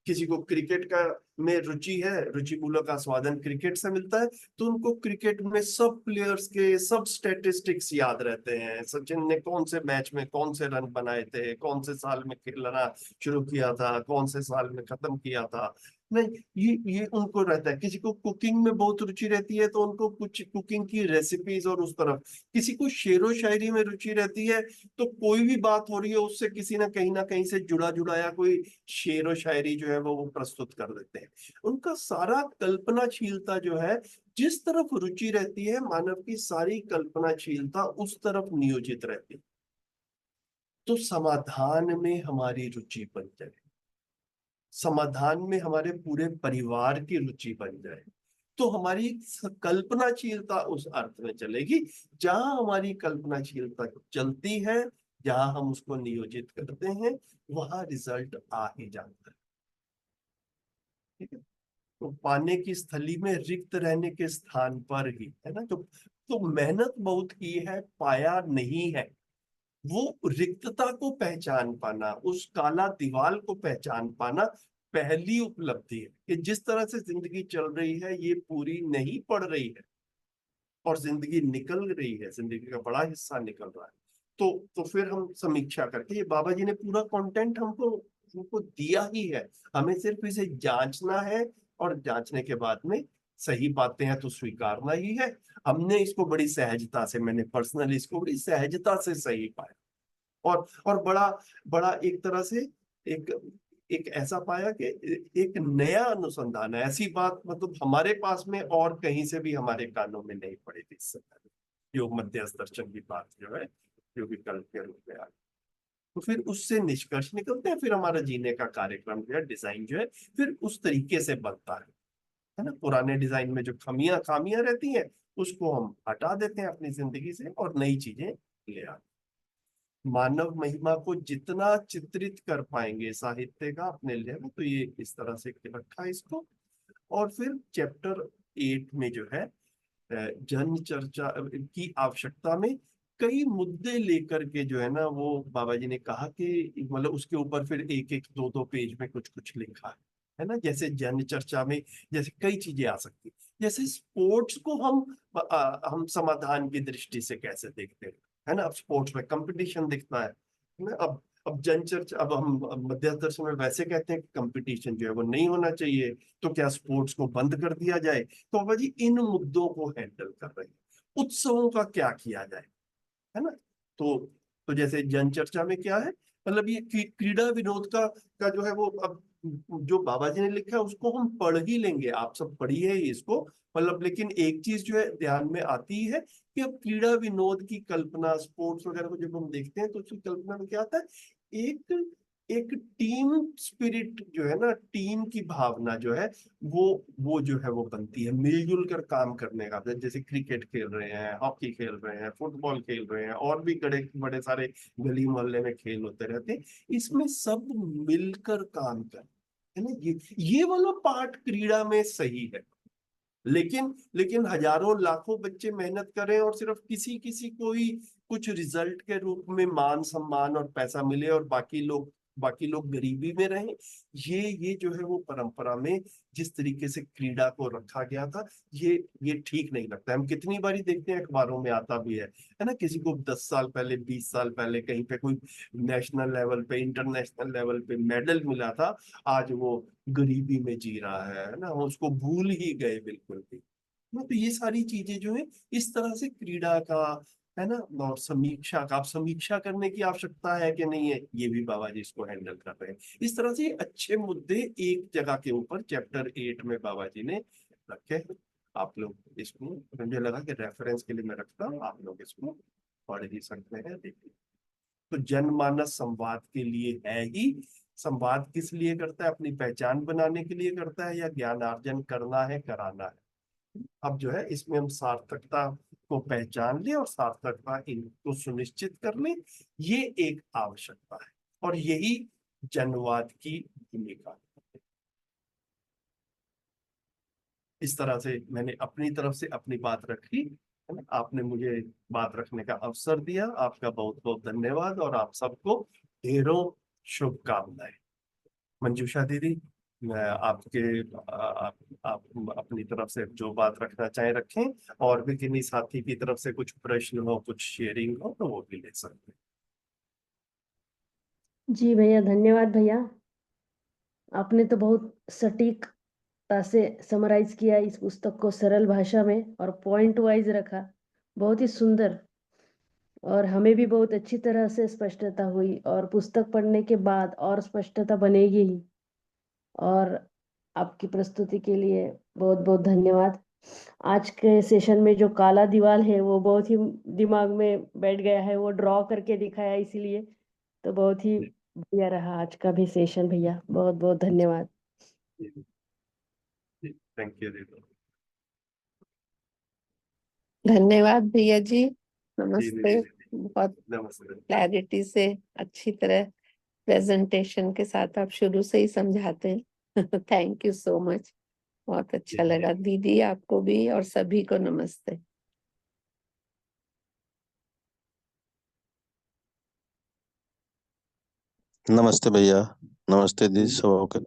किसी को क्रिकेट का में रुचि है, रुचि मूलक आस्वादन क्रिकेट से मिलता है, तो उनको क्रिकेट में सब प्लेयर्स के सब स्टैटिस्टिक्स याद रहते हैं। सचिन ने कौन से मैच में कौन से रन बनाए थे, कौन से साल में खेलना शुरू किया था, कौन से साल में खत्म किया था। नहीं, ये उनको रहता है। किसी को कुकिंग में बहुत रुचि रहती है तो उनको कुछ कुकिंग की रेसिपीज और उस तरफ, किसी को शेरो शायरी में रुचि रहती है तो कोई भी बात हो रही है उससे किसी ना कहीं से जुड़ा जुड़ाया कोई शेरो शायरी जो है वो प्रस्तुत कर देते हैं। उनका सारा कल्पनाशीलता जो है, जिस तरफ रुचि रहती है मानव की सारी कल्पनाशीलता उस तरफ नियोजित रहती है। तो समाधान में हमारी रुचि बन जाए, समाधान में हमारे पूरे परिवार की रुचि बन जाए, तो हमारी कल्पनाशीलता उस अर्थ में चलेगी। जहां हमारी कल्पनाशीलता चलती है, जहां हम उसको नियोजित करते हैं, वहां रिजल्ट आ ही जाता है। ठीक है। तो पाने की स्थली में रिक्त रहने के स्थान पर ही, है ना। तो मेहनत बहुत की है, पाया नहीं है। वो रिक्तता को पहचान पाना, उस काला दीवाल को पहचान पाना पहली उपलब्धि है कि जिस तरह से जिंदगी चल रही है ये पूरी नहीं पड़ रही है और जिंदगी निकल रही है, जिंदगी का बड़ा हिस्सा निकल रहा है। तो फिर हम समीक्षा करके, ये बाबा जी ने पूरा कंटेंट हमको हमको दिया ही है, हमें सिर्फ इसे जांचना है, और जांचने के बाद में सही बातें हैं तो स्वीकारना ही है। हमने इसको बड़ी सहजता से, मैंने पर्सनली इसको बड़ी सहजता से सही पाया, और बड़ा बड़ा एक तरह से एक एक ऐसा पाया कि एक नया अनुसंधान है। ऐसी बात मतलब हमारे पास में और कहीं से भी हमारे कानों में नहीं पड़ी थी इससे पहले, योग मध्यस्थ दर्शन की बात जो है, जो विकल्प के रूप में आ गई। तो फिर उससे निष्कर्ष निकलते हैं, फिर हमारा जीने का कार्यक्रम जो है, डिजाइन जो है, फिर उस तरीके से बनता है ना। पुराने डिजाइन में जो खामियां रहती हैं उसको हम हटा देते हैं अपनी जिंदगी से और नई चीजें ले आते हैं। मानव महिमा को जितना चित्रित कर पाएंगे साहित्य का अपने लिए, तो ये इस तरह से रखा है इसको। और फिर चैप्टर 8 में जो है जन चर्चा की आवश्यकता में कई मुद्दे लेकर के जो है ना, वो बाबा जी ने कहा कि मतलब उसके ऊपर फिर एक एक दो दो पेज में कुछ कुछ लिखा है ना। जैसे जन चर्चा में जैसे कई चीजें आ सकती है, जैसे स्पोर्ट्स को हम समाधान की दृष्टि से कैसे देखते हैं, है ना। अब स्पोर्ट्स में कंपटीशन दिखता है ना। अब जन चर्चा, अब हम मध्य दर्शन में वैसे कहते हैं कि कंपटीशन जो है वो नहीं होना चाहिए, तो क्या स्पोर्ट्स को बंद कर दिया जाए। तो बाबा जी इन मुद्दों को हैंडल कर रहे हैं। उत्सवों का क्या किया जाए, है ना। तो जैसे जन चर्चा में क्या है, मतलब ये क्रीड़ा विनोद का जो है वो अब जो बाबा जी ने लिखा है उसको हम पढ़ ही लेंगे, आप सब पढ़िए इसको, मतलब। लेकिन एक चीज जो है ध्यान में आती है कि अब क्रीड़ा विनोद की कल्पना, स्पोर्ट्स वगैरह को जब हम देखते हैं तो उसकी कल्पना में क्या आता है, एक एक टीम स्पिरिट जो है ना, टीम की भावना जो है वो जो है वो बनती है, मिलजुल कर काम करने का। जैसे क्रिकेट खेल रहे हैं, हॉकी खेल रहे हैं, फुटबॉल खेल रहे हैं, और भी बड़े बड़े सारे गली मोहल्ले में खेल होते रहते हैं, इसमें सब मिलकर काम कर, है ना। ये वाला पार्ट क्रीड़ा में सही है। लेकिन लेकिन हजारों लाखों बच्चे मेहनत करें और सिर्फ किसी किसी को ही कुछ रिजल्ट के रूप में मान सम्मान और पैसा मिले और बाकी लोग गरीबी में रहें, ये जो है वो परंपरा में जिस तरीके से क्रीड़ा को रखा गया था, ये ठीक नहीं लगता। हम कितनी बारी देखते हैं, अखबारों में आता भी है ना, किसी को 10 साल पहले, 20 साल पहले कहीं पे कोई नेशनल लेवल पे, इंटरनेशनल लेवल पे मेडल मिला था, आज वो गरीबी में जी रहा है ना, हम उसको भूल ही गए बिल्कुल भी ना। तो ये सारी चीजें जो है इस तरह से क्रीड़ा का, है ना, और समीक्षा का, आप समीक्षा करने की आवश्यकता है कि नहीं है, ये भी बाबा जी इसको हैंडल कर रहे हैं। इस तरह से अच्छे मुद्दे एक जगह के ऊपर चैप्टर 8 में बाबा जी ने रखे हैं। आप लोग इसको, मुझे लगा कि रेफरेंस के लिए मैं रखता हूँ, आप लोग इसको पढ़ ही सकते हैं, देखिए। तो जनमानस संवाद के लिए है ही। संवाद किस लिए करता है, अपनी पहचान बनाने के लिए करता है, या ज्ञानार्जन करना है, कराना है। अब जो है इसमें हम सार्थकता को पहचान लें और सार्थकता इनको सुनिश्चित कर लें, ये एक आवश्यकता है, और यही जनवाद की भूमिका है। इस तरह से मैंने अपनी तरफ से अपनी बात रखी, है ना। आपने मुझे बात रखने का अवसर दिया, आपका बहुत बहुत धन्यवाद, और आप सबको ढेरों शुभकामनाएं। मंजूषा दीदी, मैं आपके आप अपनी तरफ से जो बात रखना चाहें रखें, और भी किन्हीं साथी की तरफ से कुछ प्रश्न हो, कुछ शेयरिंग हो, तो वो भी ले सकते हैं। जी भैया, धन्यवाद भैया। आपने तो बहुत सटीकता से समराइज किया इस पुस्तक को सरल भाषा में और पॉइंट वाइज रखा, बहुत ही सुंदर। और हमें भी बहुत अच्छी तरह से स्पष्टता हुई, और पुस्तक पढ़ने के बाद और स्पष्टता बनेगी ही। और आपकी प्रस्तुति के लिए बहुत बहुत धन्यवाद। आज के सेशन में जो काला दीवार है वो बहुत ही दिमाग में बैठ गया है, वो ड्रॉ करके दिखाया, इसीलिए तो बहुत ही बढ़िया रहा आज का भी सेशन भैया। बहुत बहुत धन्यवाद। थैंक यू दीदी। धन्यवाद भैया जी। जी नमस्ते। दीदी, बहुत नमस्ते। क्लैरिटी से, अच्छी तरह प्रेजेंटेशन के साथ आप शुरू से ही समझाते हैं। थैंक यू सो मच, बहुत अच्छा लगा। दीदी आपको भी और सभी को नमस्ते। नमस्ते भैया, नमस्ते दीदी, सब ओके।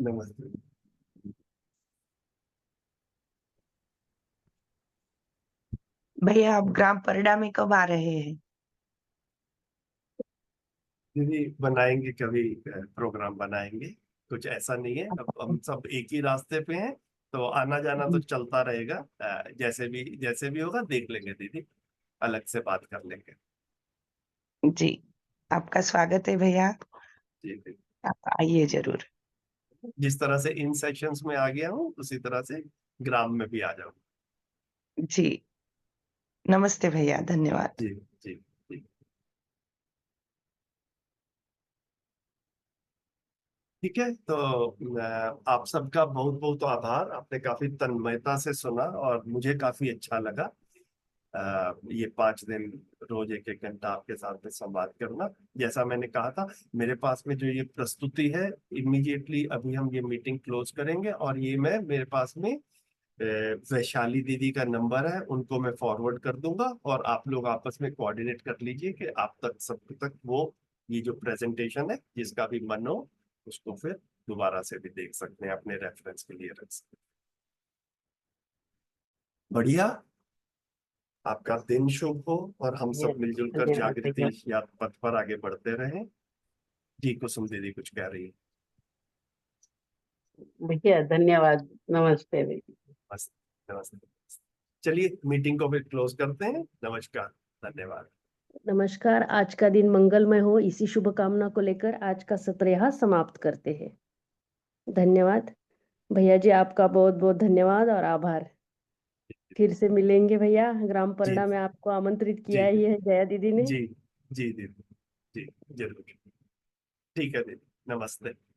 नमस्ते। भैया आप ग्राम परडा में कब आ रहे हैं? दीदी बनाएंगे, कभी प्रोग्राम बनाएंगे, कुछ ऐसा नहीं है। अब हम सब एक ही रास्ते पे हैं, तो आना जाना तो चलता रहेगा। जैसे भी होगा देख लेंगे दीदी, अलग से बात कर लेंगे। जी, आपका स्वागत है भैया, जी दीदी, आप आइए जरूर। जिस तरह से इन सेशंस में आ गया हूँ उसी तरह से ग्राम में भी आ जाऊँ। जी, नमस्ते भैया, धन्यवाद। जी जी जी। ठीक है, तो आप सबका बहुत बहुत आभार, आपने काफी तन्मयता से सुना और मुझे काफी अच्छा लगा। ये 5 दिन रोज एक एक घंटा आपके साथ में संवाद करना। जैसा मैंने कहा था, मेरे पास में जो ये प्रस्तुति है, इमीडिएटली अभी हम ये मीटिंग क्लोज करेंगे, और ये मैं, मेरे पास में वैशाली दीदी का नंबर है, उनको मैं फॉरवर्ड कर दूंगा, और आप लोग आपस में कोऑर्डिनेट कर लीजिए कि आप तक, सब तक वो ये जो प्रेजेंटेशन है, जिसका भी मन हो उसको फिर दोबारा से भी देख सकते हैं, अपने रेफरेंस के लिए रख सकते हैं। बढ़िया, आपका दिन शुभ हो, और हम सब मिलजुल कर धन्यवाद भैया। जागृति याद पथ पर आगे बढ़ते रहें। जी, कुसुम दीदी कुछ कह रही है। भैया धन्यवाद, नमस्ते भैया। बस, नमस्ते। चलिए मीटिंग को फिर क्लोज करते हैं। नमस्कार, धन्यवाद। नमस्कार, आज का दिन मंगलमय हो, इसी शुभकामना को लेकर आज का सत्र यहाँ समाप्त करते हैं। धन्यवाद भैया जी, आपका बहुत बहुत धन्यवाद और आभार। फिर से मिलेंगे भैया, ग्राम परडा में आपको आमंत्रित किया जी ही है जया दीदी ने। जी जी दीदी, जी जरूर। ठीक है दीदी, नमस्ते।